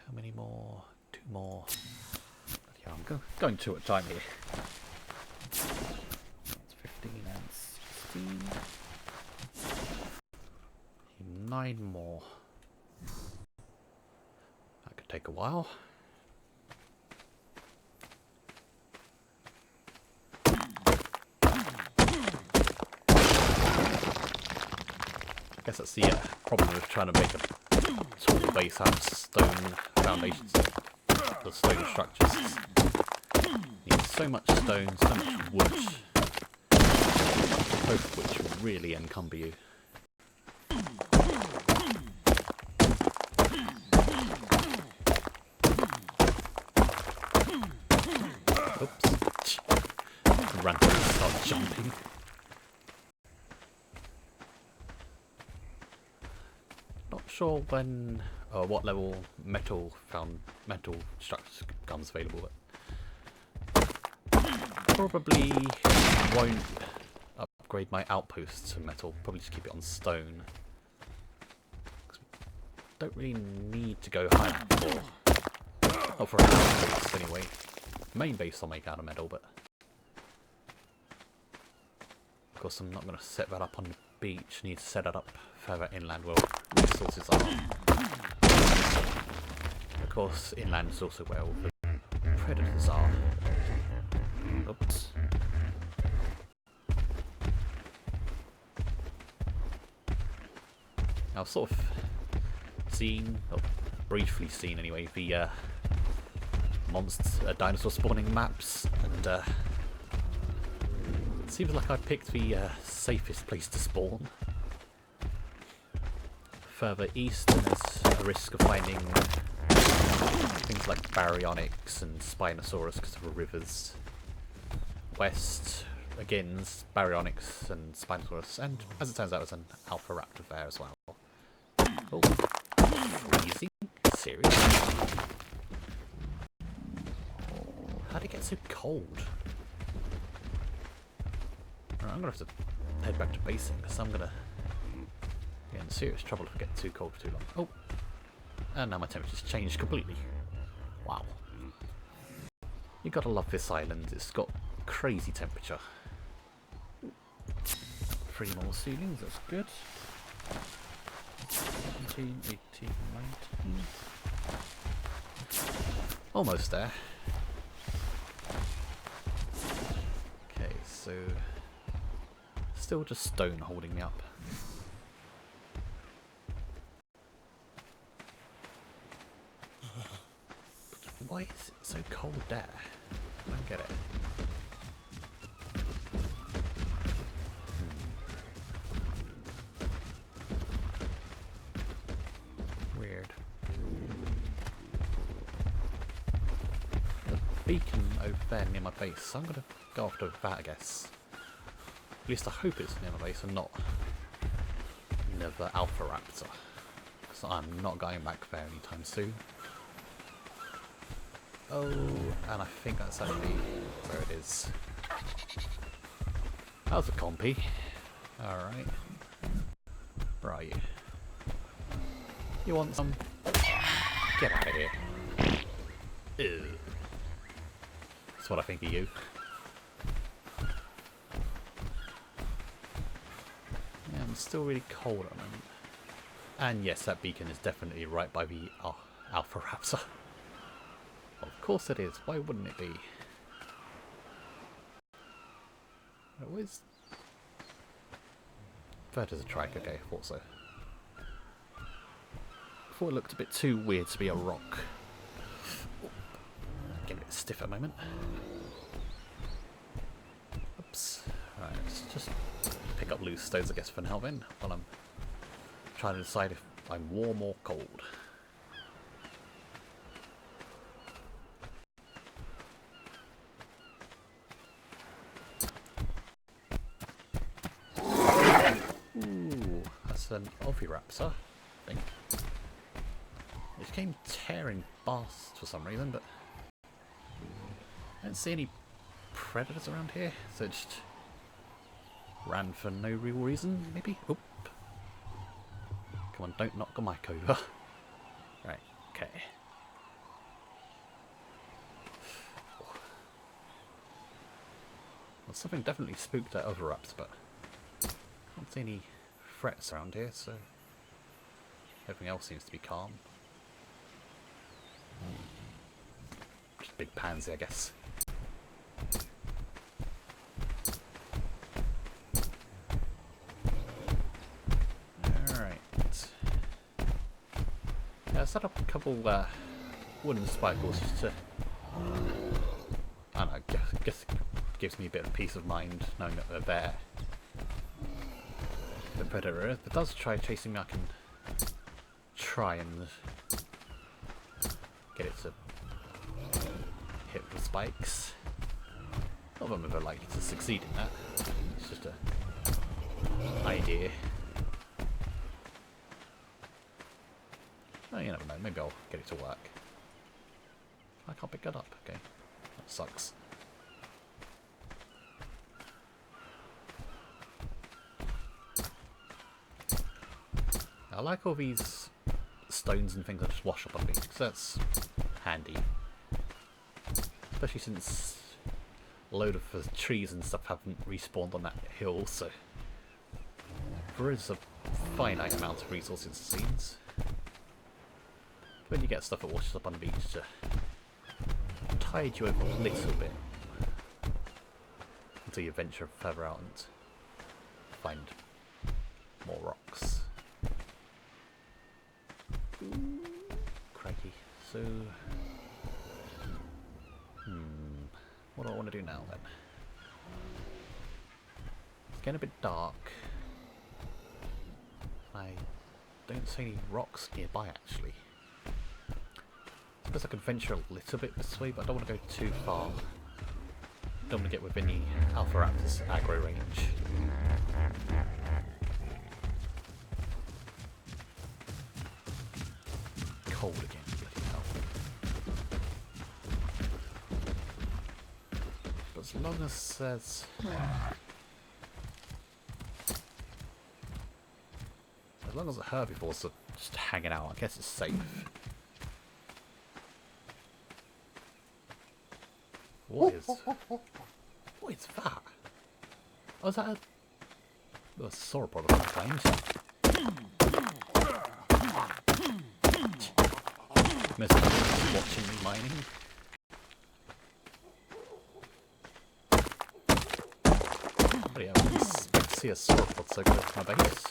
how many more? 2 more. Yeah, I'm going 2 at a time here. That's 15 and 16. 9 more. That could take a while. I guess that's the problem with trying to make a tall base out of stone foundations, the stone structures. You need so much stone, so much wood, both of which will really encumber you. Oops. Randomly start jumping. Not sure when or what level metal structures becomes available, but probably won't upgrade my outpost to metal. Probably just keep it on stone. don't really need to go high for. Not for a base anyway. Main base I'll make out of metal, but of course I'm not going to set that up on the beach. Need to set it up further inland where resources are. Of course, inland is also where all the predators are. Oops. I've sort of seen, or briefly seen anyway, the dinosaur spawning maps, and it seems like I picked the safest place to spawn. Further east, and there's a risk of finding things like baryonyx and spinosaurus because of the rivers. West, again, baryonyx and spinosaurus, and as it turns out, there's an alpha raptor there as well. Oh, freezing? Seriously? How'd it get so cold? Right, I'm gonna have to head back to basing because I'm gonna get in serious trouble if I get too cold for too long. Oh, and now my temperature's changed completely. Wow. You gotta love this island. It's got crazy temperature. 3 more ceilings, that's good. 17, 18, 19. Almost there. Okay, so still just stone holding me up. But why is it so cold there? I don't get it. Weird. The beacon over there near my base, so I'm gonna go after that, I guess. At least I hope it's near my base and not near the Alpha Raptor. So I'm not going back there anytime soon. Oh, and I think that's actually where it is. That was a compy. Alright. Where are you? You want some? Get out of here. Ew. That's what I think of you. Yeah, I'm still really cold at the moment. And yes, that beacon is definitely right by the Alpha Raptor. Of course it is. Why wouldn't it be? Where's... That is a trike. Okay, I thought so. Thought it looked a bit too weird to be a rock. Getting a bit stiff at the moment. Oops. Right, let's just pick up loose stones, I guess, for now then, while I'm trying to decide if I'm warm or cold. Ooh, that's an Oviraptor, I think. It came tearing past for some reason, but I don't see any predators around here, so it just ran for no real reason, maybe? Oop. Come on, don't knock the mic over. Right, okay. Well, something definitely spooked that other raptor, but I can't see any threats around here, so everything else seems to be calm. Just big pansy, I guess. Alright. Yeah, I set up a couple wooden spikes just to... I don't know, guess it gives me a bit of peace of mind knowing that they're there. The predator, if it does try chasing me, I can try and get it to hit the spikes. Not that I'm ever likely to succeed in that. It's just an idea. Oh, you never know. Maybe I'll get it to work. I can't pick that up. Okay, that sucks. I like all these stones and things that just wash up on me, so that's handy. Especially since a load of trees and stuff haven't respawned on that hill, so there is a finite amount of resources it seems. When you get stuff that washes up on the beach to tide you over a little bit until you venture further out and find more rocks. Crikey. So, what do I want to do now then? It's getting a bit dark. I don't see any rocks nearby actually. I suppose I could venture a little bit this way, but I don't want to go too far. Don't want to get within the Alpha Raptor's aggro range. Cold again, bloody hell. But as long as there's... as long as the herbivores are just hanging out, I guess it's safe. What is that? Oh, is that a sauropod of some kind? Mr. watching me mining. Oh yeah, I didn't expect to see a sauropod so close to my base.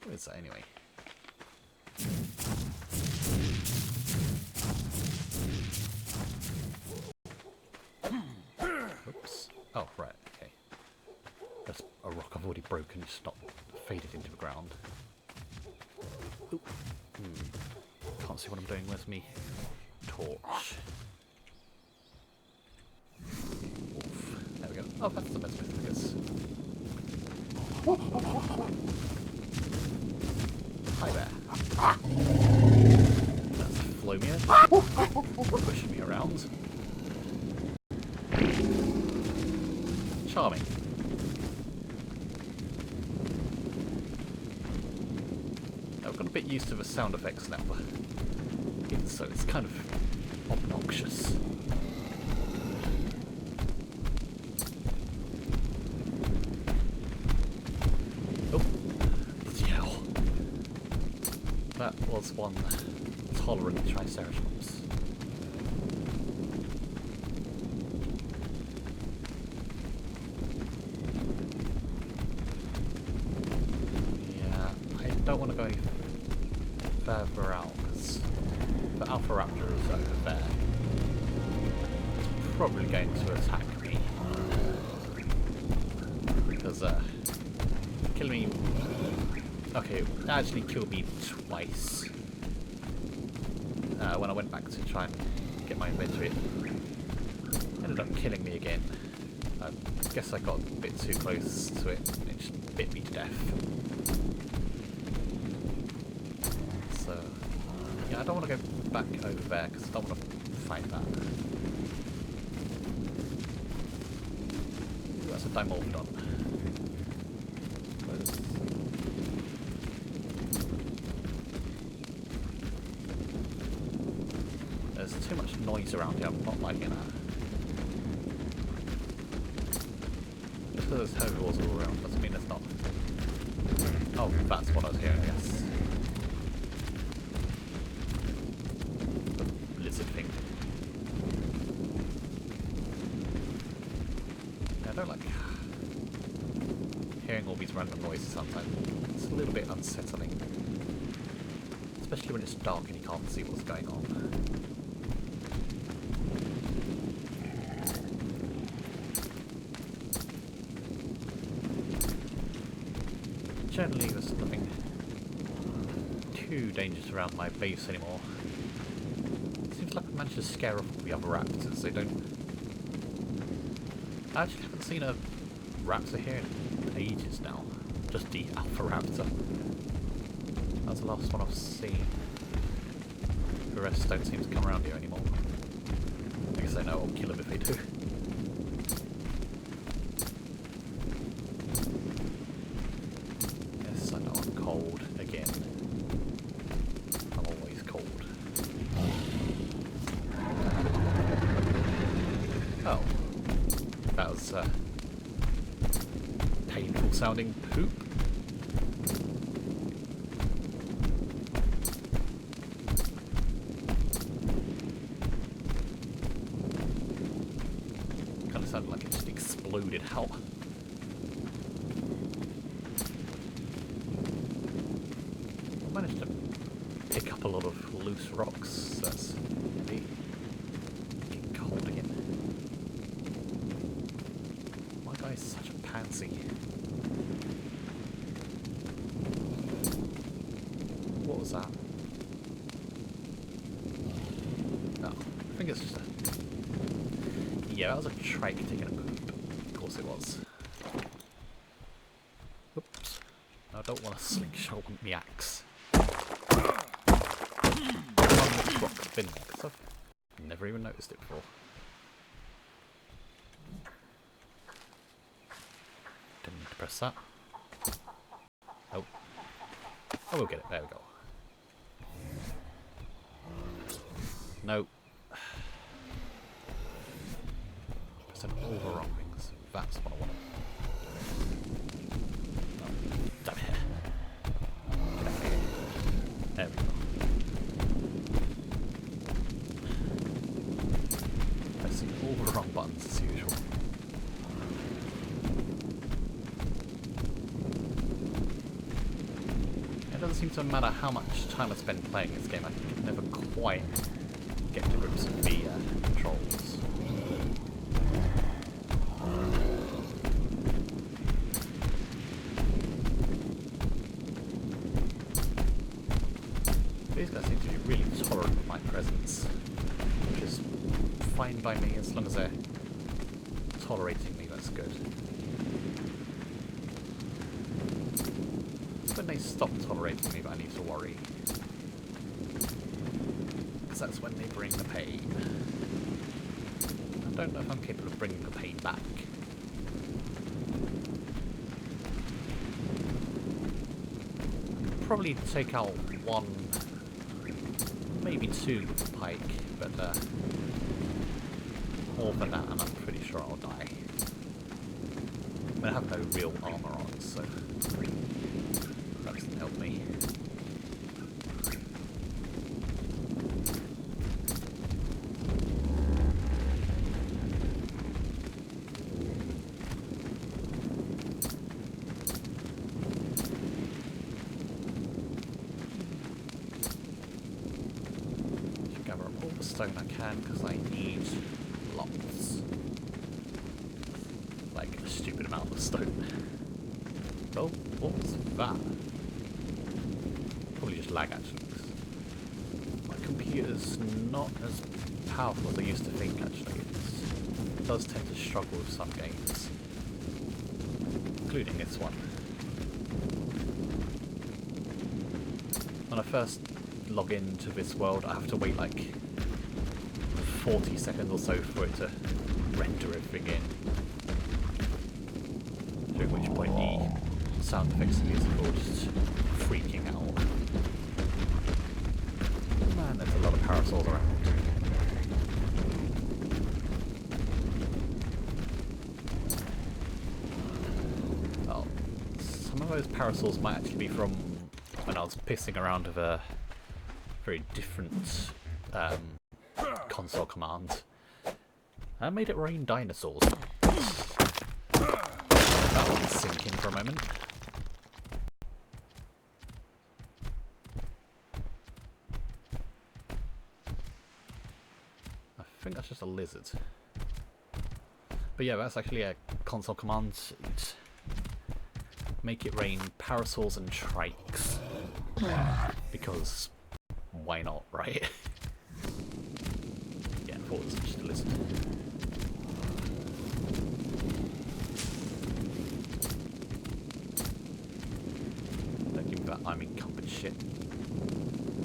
What is that anyway? Oops. Oh, right, okay. That's a rock I've already broken, it's not faded into the ground. Ooh. Can't see what I'm doing, where's me torch? Oof. There we go. Oh, that's the best bit, I guess. Hi there. That's Flomia. Pushing me around. Charming. I've got a bit used to the sound effects now, but even so, it's kind of obnoxious. That was one tolerant Triceratops. Yeah, I don't want to go any further out because the Alpha Raptor is over there. It's probably going to attack me because killing me. Okay, it actually killed me twice. When I went back to try and get my inventory, it ended up killing me again. I guess I got a bit too close to it and it just bit me to death. So, yeah, I don't want to go back over there because I don't want to fight that. Ooh, that's a Dimorphodon. There's too much noise around here, I'm not liking that. Just because there's herbivores all around doesn't mean there's not. Oh, that's what I was hearing, I guess. The lizard thing. Yeah, I don't like hearing all these random noises sometimes. It's a little bit unsettling. Especially when it's dark and you can't see what's going on. Generally, there's nothing too dangerous around my base anymore. It seems like I've managed to scare off all the other raptors. They don't... I actually haven't seen a raptor here in ages now. Just the Alpha Raptor. That was the last one I've seen. The rest don't seem to come around here anymore. I guess I know I'll kill them if they do. does painful sounding poop. Kind of sounded like it just exploded out. I managed to pick up a lot of loose rocks. That's maybe getting cold again. My guy's such a pansy. What was that? No, I think it's just a... Yeah, that was a trike taking a poop. Of course it was. Oops. I don't want to slingshot with my axe. Rock's been there, because I've never even noticed it before. Didn't need to press that. Oh. I will get it. There we go. No. Pressing all the wrong things. That's what I want. Oh, damn it. Get out of here. There we go. Pressing all the wrong buttons as usual. It doesn't seem to matter how much time I spend playing this game, I can never quite get to grips with the controls. These guys seem to be really tolerant of my presence, which is fine by me as long as they're tolerating me, that's good. It's when they stop tolerating me that I need to worry. Because that's when they bring the pain. I don't know if I'm capable of bringing the pain back. I could probably take out one, maybe two with the pike, but more than that and I'm pretty sure I'll die. I mean, I have no real armour on, so that doesn't help me. Should gather up all the stone I can because I need lots. Like a stupid amount of stone. Oh, what was that? Probably just lag actually. My computer's not as powerful as I used to think actually. It does tend to struggle with some games. Including this one. When I first log into this world I have to wait like 40 seconds or so for it to render everything in. During which point the sound effects and music are just freaking out. Man, there's a lot of parasols around. Well, some of those parasols might actually be from when I was pissing around with a very different console command. I made it rain dinosaurs. That one sink in for a moment. I think that's just a lizard. But yeah, that's actually a console command. It'd make it rain parasols and trikes. Because why not, right? Yeah, I thought it was just a lizard. Don't give me that I'm encumbered shit.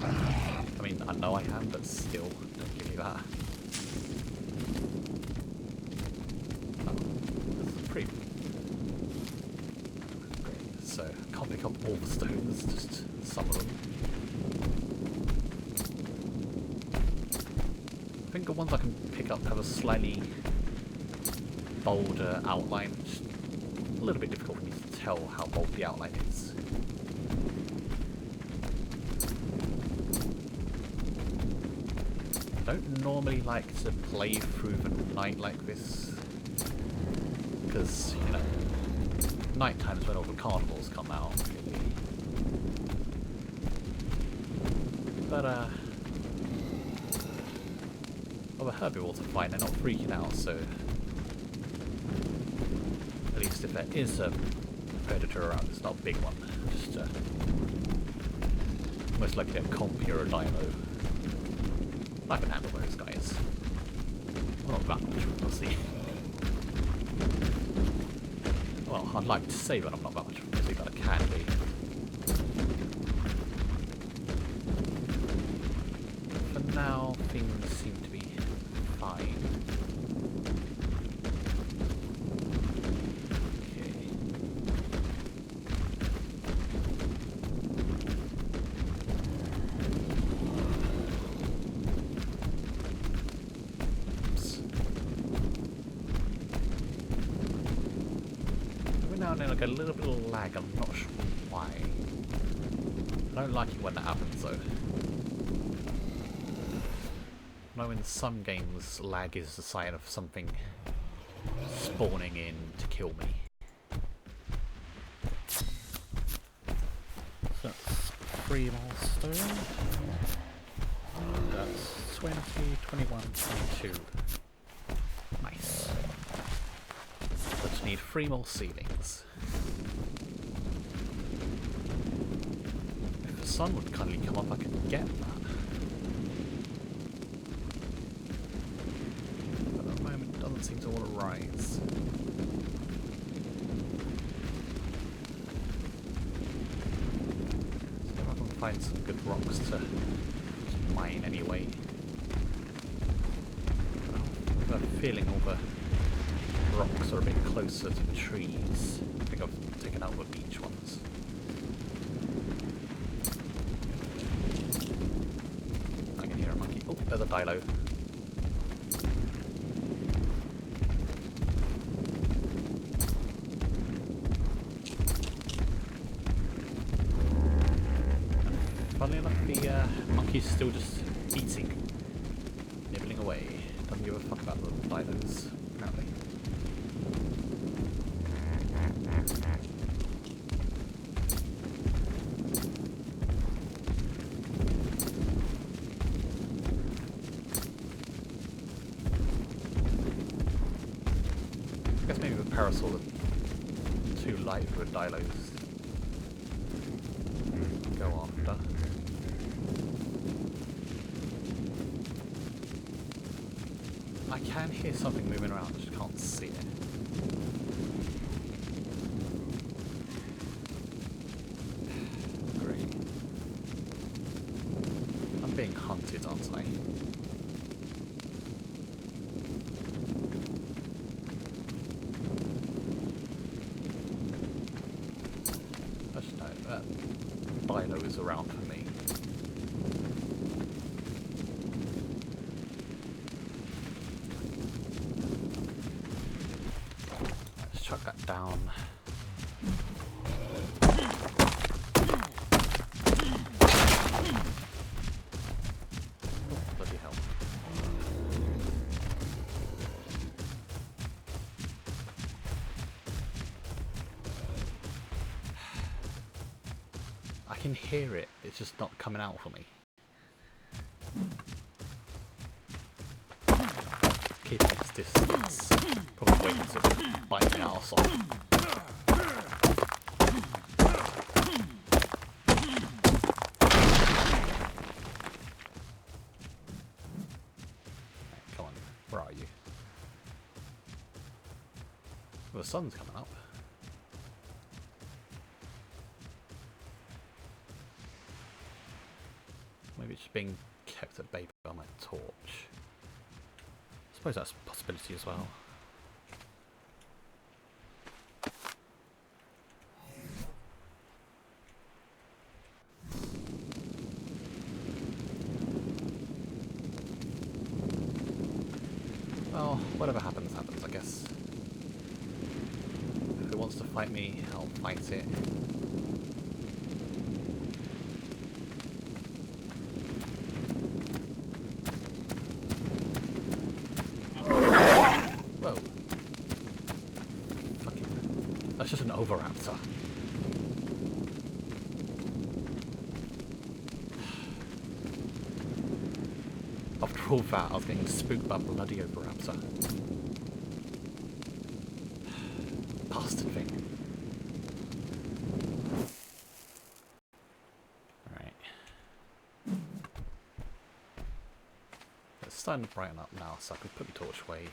I mean, I know I am, but still, don't give me that. Oh, this is pretty... Great. So, I can't pick up all the stones, just some of them. I think the ones I can pick up have a slightly bolder outline. It's a little bit difficult for me to tell how bold the outline is. I don't normally like to play through the night like this, because, you know, night time's when all the carnivores come out, really. But, well, the herbivores are fine, they're not freaking out, so at least if there is a predator around, it's not a big one, just most likely a compy or a dino. I can handle those guys. Well, not that much, we'll see. Well, I'd like to say that I'm not that much of a pussy, but I can be. For now, things seem to be fine. Okay. Oops. Every now and then I get a little bit of lag, I'm not sure why. I don't like it when that happens though. I know in some games lag is a sign of something spawning in to kill me. So that's 3 more stone. That's 20, 21, 22. Nice. I just need 3 more ceilings. If the sun would kindly come up, I could get that. But at the moment, it doesn't seem to want to rise. So if I can find some good rocks to mine anyway. I've got a feeling all the rocks are a bit closer to the trees. I think I've taken out the beach ones. I can hear a monkey. Oh, there's a dilo. Funnily enough, the monkey's still just eating, nibbling away. Doesn't give a fuck about the dinos, apparently. I guess maybe the parasol are too light for the dilos to go after. I can hear something moving around, I just can't see it. Great. I'm being hunted, aren't I? I just know that dino is around for me. Chuck that down. Oh, bloody hell. I can hear it, it's just not coming out for me. Keeping its distance. Probably waiting to bite my arse off. Come on, where are you? Well, the sun's coming up. Maybe it's being kept at bay by my torch. I suppose that's a possibility as well. Well, whatever happens, happens, I guess. wants to fight me, I'll fight it. Whoa. Fucking... That's just an Oviraptor. After all that, I was getting spooked by a bloody Oviraptor. Bastard thing. Alright. It's starting to brighten up now, so I can put the torch away.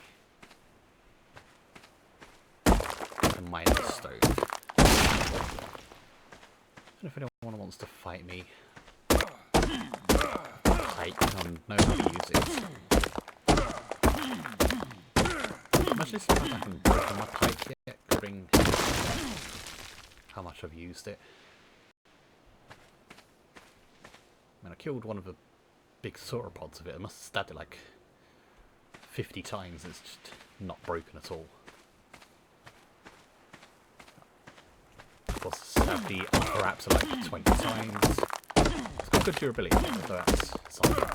And mine the stove. I don't know if anyone wants to fight me. I don't know how to use it. I'm actually surprised I haven't broken my pike yet, considering how much I've used it. I mean, I killed one of the big sauropods of it. I must have stabbed it like 50 times. It's just not broken at all. Of course, stabbed the Raptor like 20 times. It's got good durability, so that's something.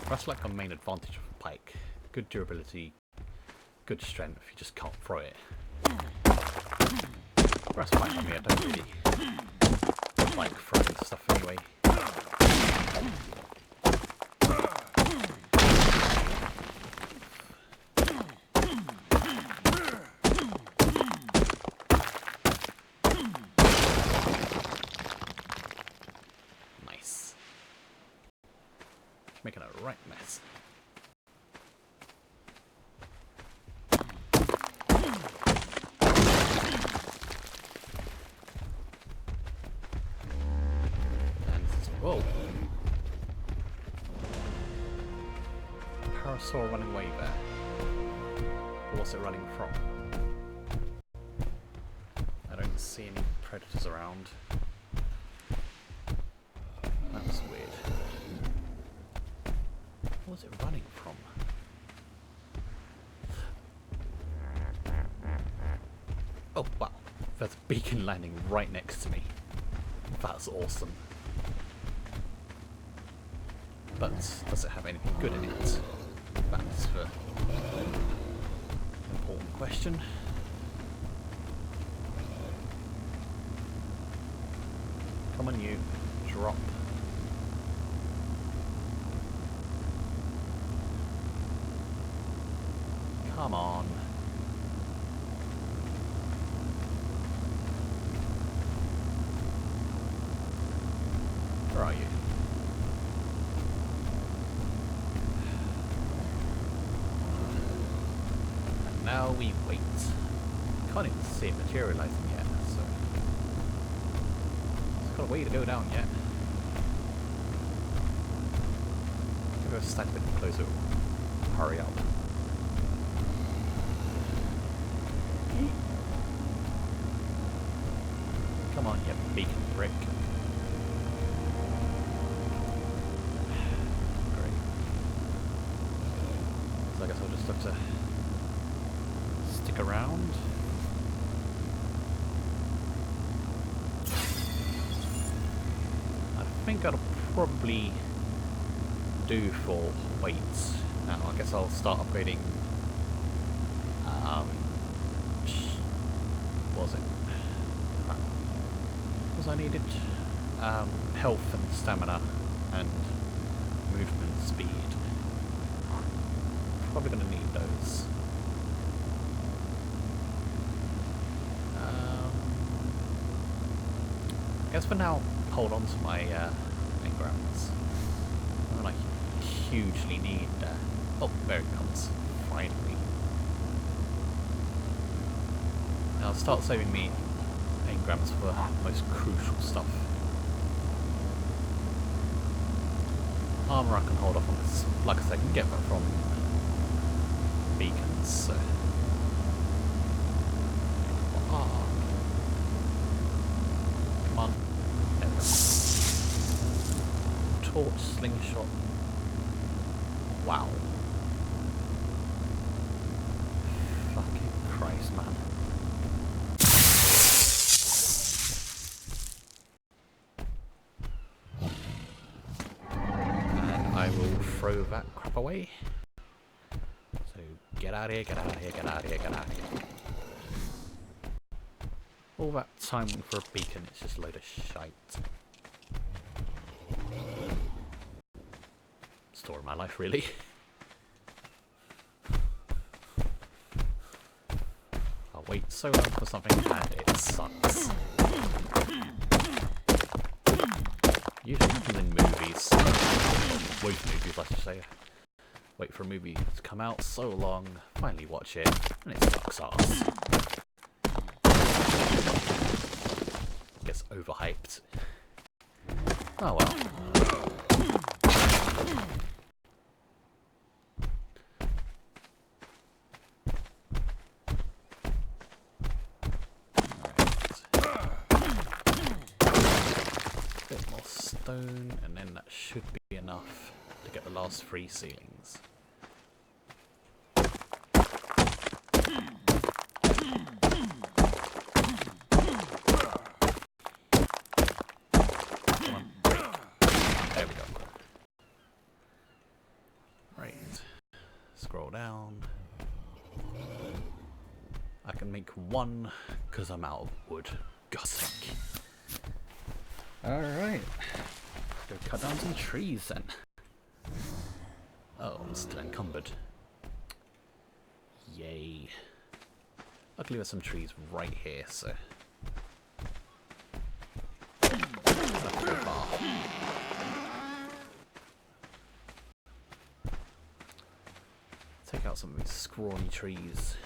That's like the main advantage of a pike. Good durability, good strength, you just can't throw it. That's fine for me, I don't really like throwing stuff anyway. Nice. Making a right mess. Whoa! Parasaur running away there. What's it running from? I don't see any predators around. That was weird. What was it running from? Oh wow! There's a beacon landing right next to me. That's awesome. But does it have anything good in it? That's the important question. Come on, you. Drop. Come on. Where are you? Now we wait. Can't even see it materializing yet, so it's got a way to go down yet. I'm gonna go stand a bit closer. Hurry up. Come on, you beacon brick. Great. So I guess I'll just have to stick around. I think that'll probably do for weights. Now I guess I'll start upgrading. What was it? What was I needed? Health and stamina and movement speed. Probably going to need those. I guess for now, hold on to my engrams. I'm gonna hugely need. Oh, there it comes. Finally. Now I'll start saving me engrams for the most crucial stuff. Armor I can hold off on this. Like I said, I can get that from beacons. So. Torch, slingshot. Wow. Jeez, man. And I will throw that crap away. So get out of here, get out of here, get out of here, get out of here. All that time for a beacon, it's just a load of shite. Story of my life, really. I'll wait so long for something and it sucks. Usually happens in movies. Most movies, I should say. Wait for a movie to come out so long, finally watch it, and it sucks ass. Gets overhyped. Oh well. Bit more stone, and then that should be enough to get the last 3 ceilings. There we go. Right. Scroll down. I can make 1 because I'm out of wood. God's sake. Alright. Go cut down some trees then. Oh, I'm still encumbered. Yay. Luckily there's some trees right here, so... Not too far. Take out some of these scrawny trees.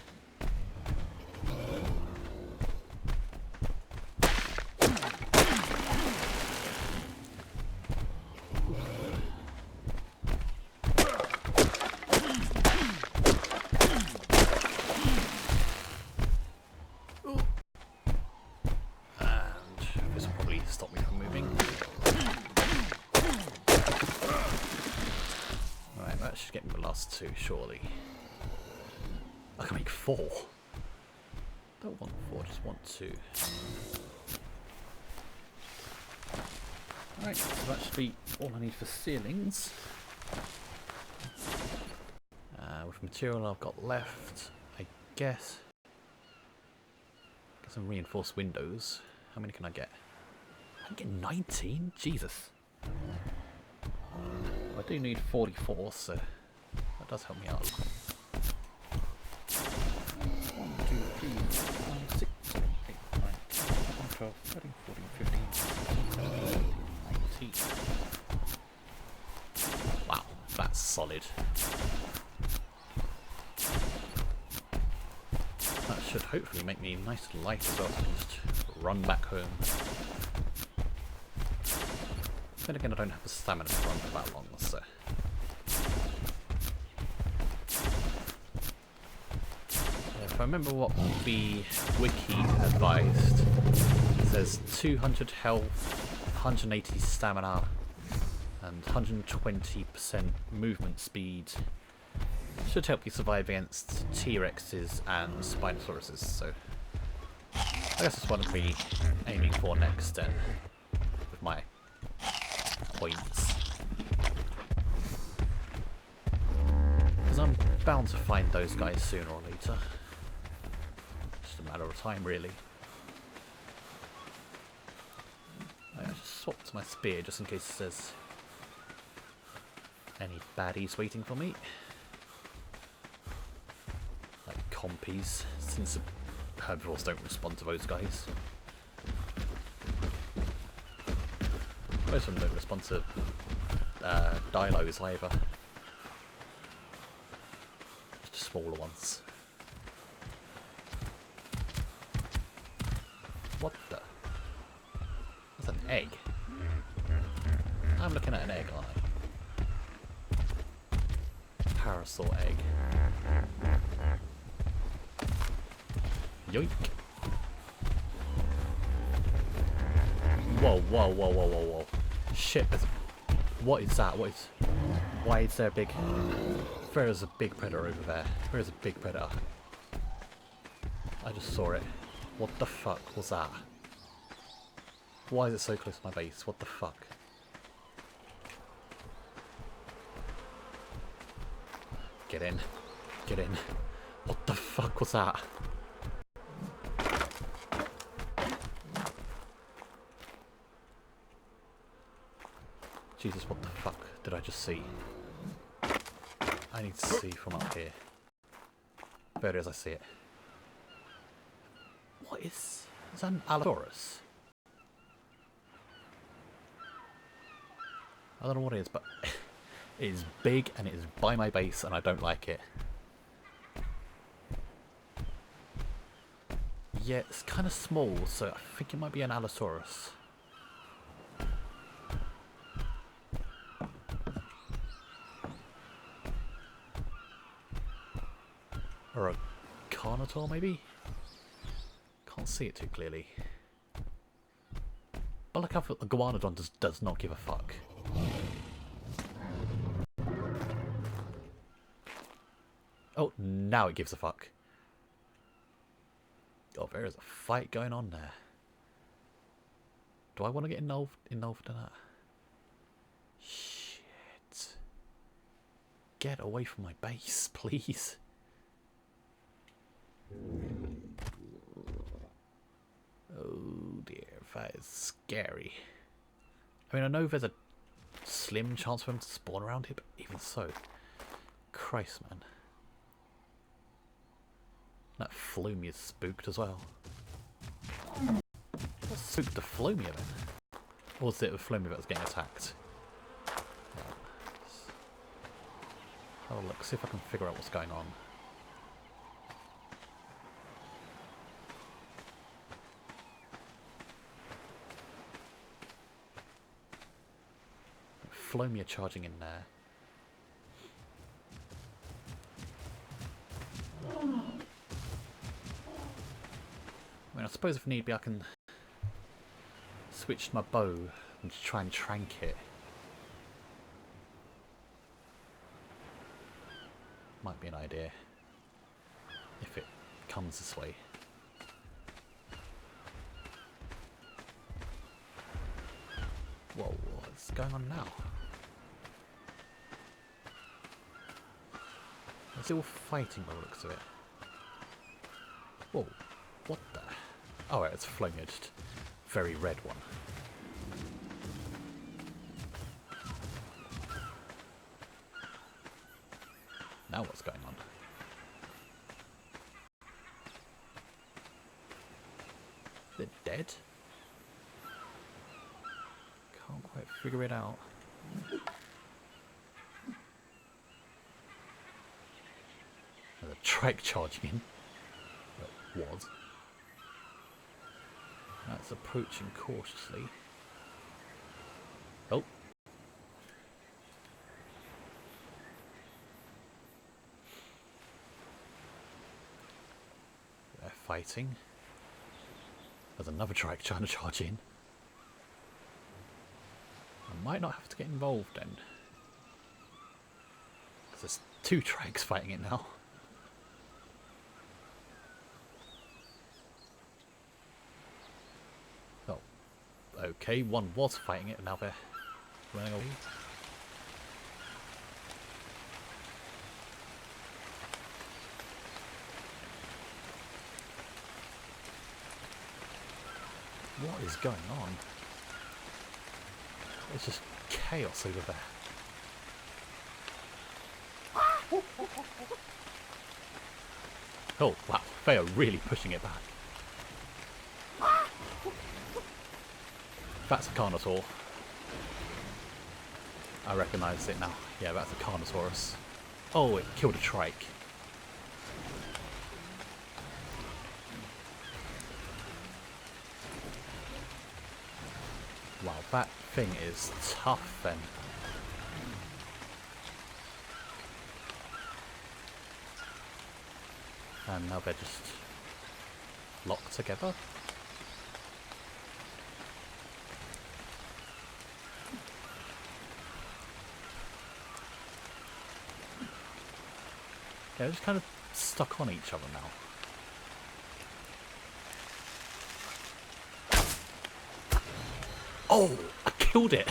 Stop me from moving. Right, that should get me the last 2, surely. I can make 4. Don't want 4, just want 2. Right, so that should be all I need for ceilings. With material I've got left, I guess. Get some reinforced windows. How many can I get? I can get 19? Jesus. I do need 44, so that does help me out. 1, 2, 3, 4, 5, 6, 7, 8, 9, 10, 12, 13, 14, 15, 16, 17, 18, 19. Wow, that's solid. That should hopefully make me nice and light as well, so I can just run back home. Then again, I don't have the stamina to run for that long, so... If I remember what the wiki advised, it says 200 health, 180 stamina, and 120% movement speed. Should help you survive against T-Rexes and Spinosauruses, so... I guess that's what I'll be aiming for next then, with my points. Because I'm bound to find those guys sooner or later. Just a matter of time, really. I just swapped my spear just in case there's any baddies waiting for me. Like compies, since the herbivores don't respond to those guys. Most of them don't respond to dilos either. Just smaller ones. What the? That's an egg. I'm looking at an egg, aren't I? Parasol egg. Yoink. Whoa, whoa, whoa, whoa, whoa, whoa. Shit, what is that? Why is there a big... There is a big predator over there. There is a big predator. I just saw it. What the fuck was that? Why is it so close to my base? What the fuck? Get in. Get in. What the fuck was that? Jesus, what the fuck did I just see? I need to see from up here. There it is, I see it. What is that an Allosaurus? I don't know what it is, but it is big and it is by my base and I don't like it. Yeah, it's kind of small, so I think it might be an Allosaurus. Or a Carnotaur, maybe? Can't see it too clearly. But look how the Iguanodon does not give a fuck. Oh, now it gives a fuck. Oh, there is a fight going on there. Do I want to get involved in that? Shit. Get away from my base, please. Oh dear, that is scary. I mean, I know there's a slim chance for them to spawn around here, but even so. Christ, man. That Flumia is spooked as well. What spooked the Flumia then? Or was it the Flumia that was getting attacked? Have a look, see if I can figure out what's going on. Flumia charging in there. I mean, I suppose if need be I can switch my bow and try and trank it. Might be an idea. If it comes this way. Whoa, what's going on now? It's all fighting by the looks of it. Whoa, what the? Oh, right, it's a Flumia, just very red one. Now what's going on? They're dead? Can't quite figure it out. There's a trike charging in. That was. That's approaching cautiously. Oh. They're fighting. There's another trike trying to charge in. I might not have to get involved then. Because there's two trikes fighting it now. Oh. Okay, one was fighting it and now they're running away. What is going on? It's just chaos over there. Oh, wow, they are really pushing it back. That's a Carnotaur. I recognise it now. Yeah, that's a Carnotaurus. Oh, it killed a trike. Wow, that thing is tough then. And now they're just locked together. Yeah, they're just kind of stuck on each other now. Oh, I killed it.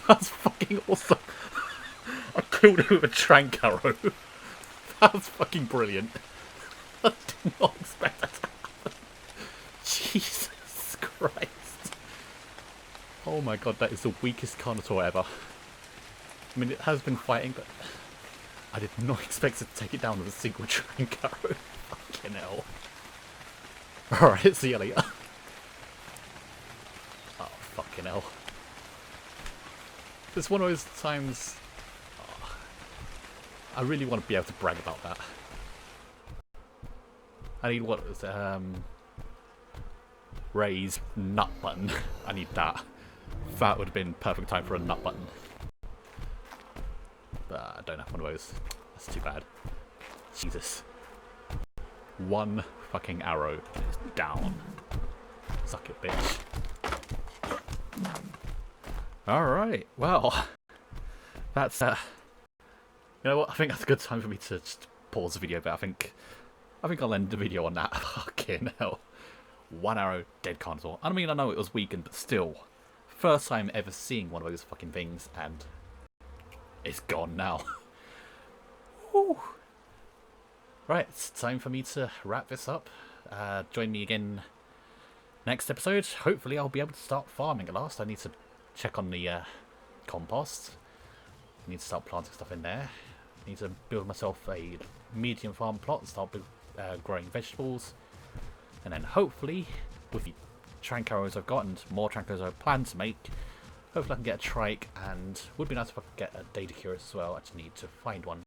That's fucking awesome. I killed it with a trank arrow. That's fucking brilliant. I did not expect that to happen. Jesus Christ. Oh my god, that is the weakest Carnotaur ever. I mean, it has been fighting, but I did not expect it to take it down with a single trank arrow. Fucking hell. Alright, see you later. Oh, fucking hell. It's one of those times... Oh, I really want to be able to brag about that. I need what is raise nut button. I need that. That would have been perfect time for a nut button. But I don't have one of those. That's too bad. Jesus. One fucking arrow is down. Suck it, bitch. Alright, well. That's you know what, I think that's a good time for me to just pause the video, but I think I'll end the video on that. Fucking hell. One arrow, dead Carnotaur. I mean, I know it was weakened, but still. First time ever seeing one of those fucking things, and it's gone now. Whew. Right, it's time for me to wrap this up. Join me again next episode. Hopefully I'll be able to start farming at last. I need to check on the compost. I need to start planting stuff in there. I need to build myself a medium farm plot and start growing vegetables. And then hopefully, with the trank arrows I've got and more trank arrows I plan to make, hopefully I can get a trike, and would be nice if I could get a data curious as well. I just need to find one.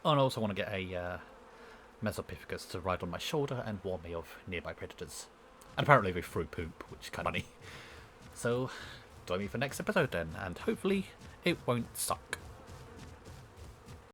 And I also want to get a Mesopithecus to ride on my shoulder and warn me of nearby predators. And apparently they threw poop, which is kind of funny. So, join me for next episode then, and hopefully it won't suck.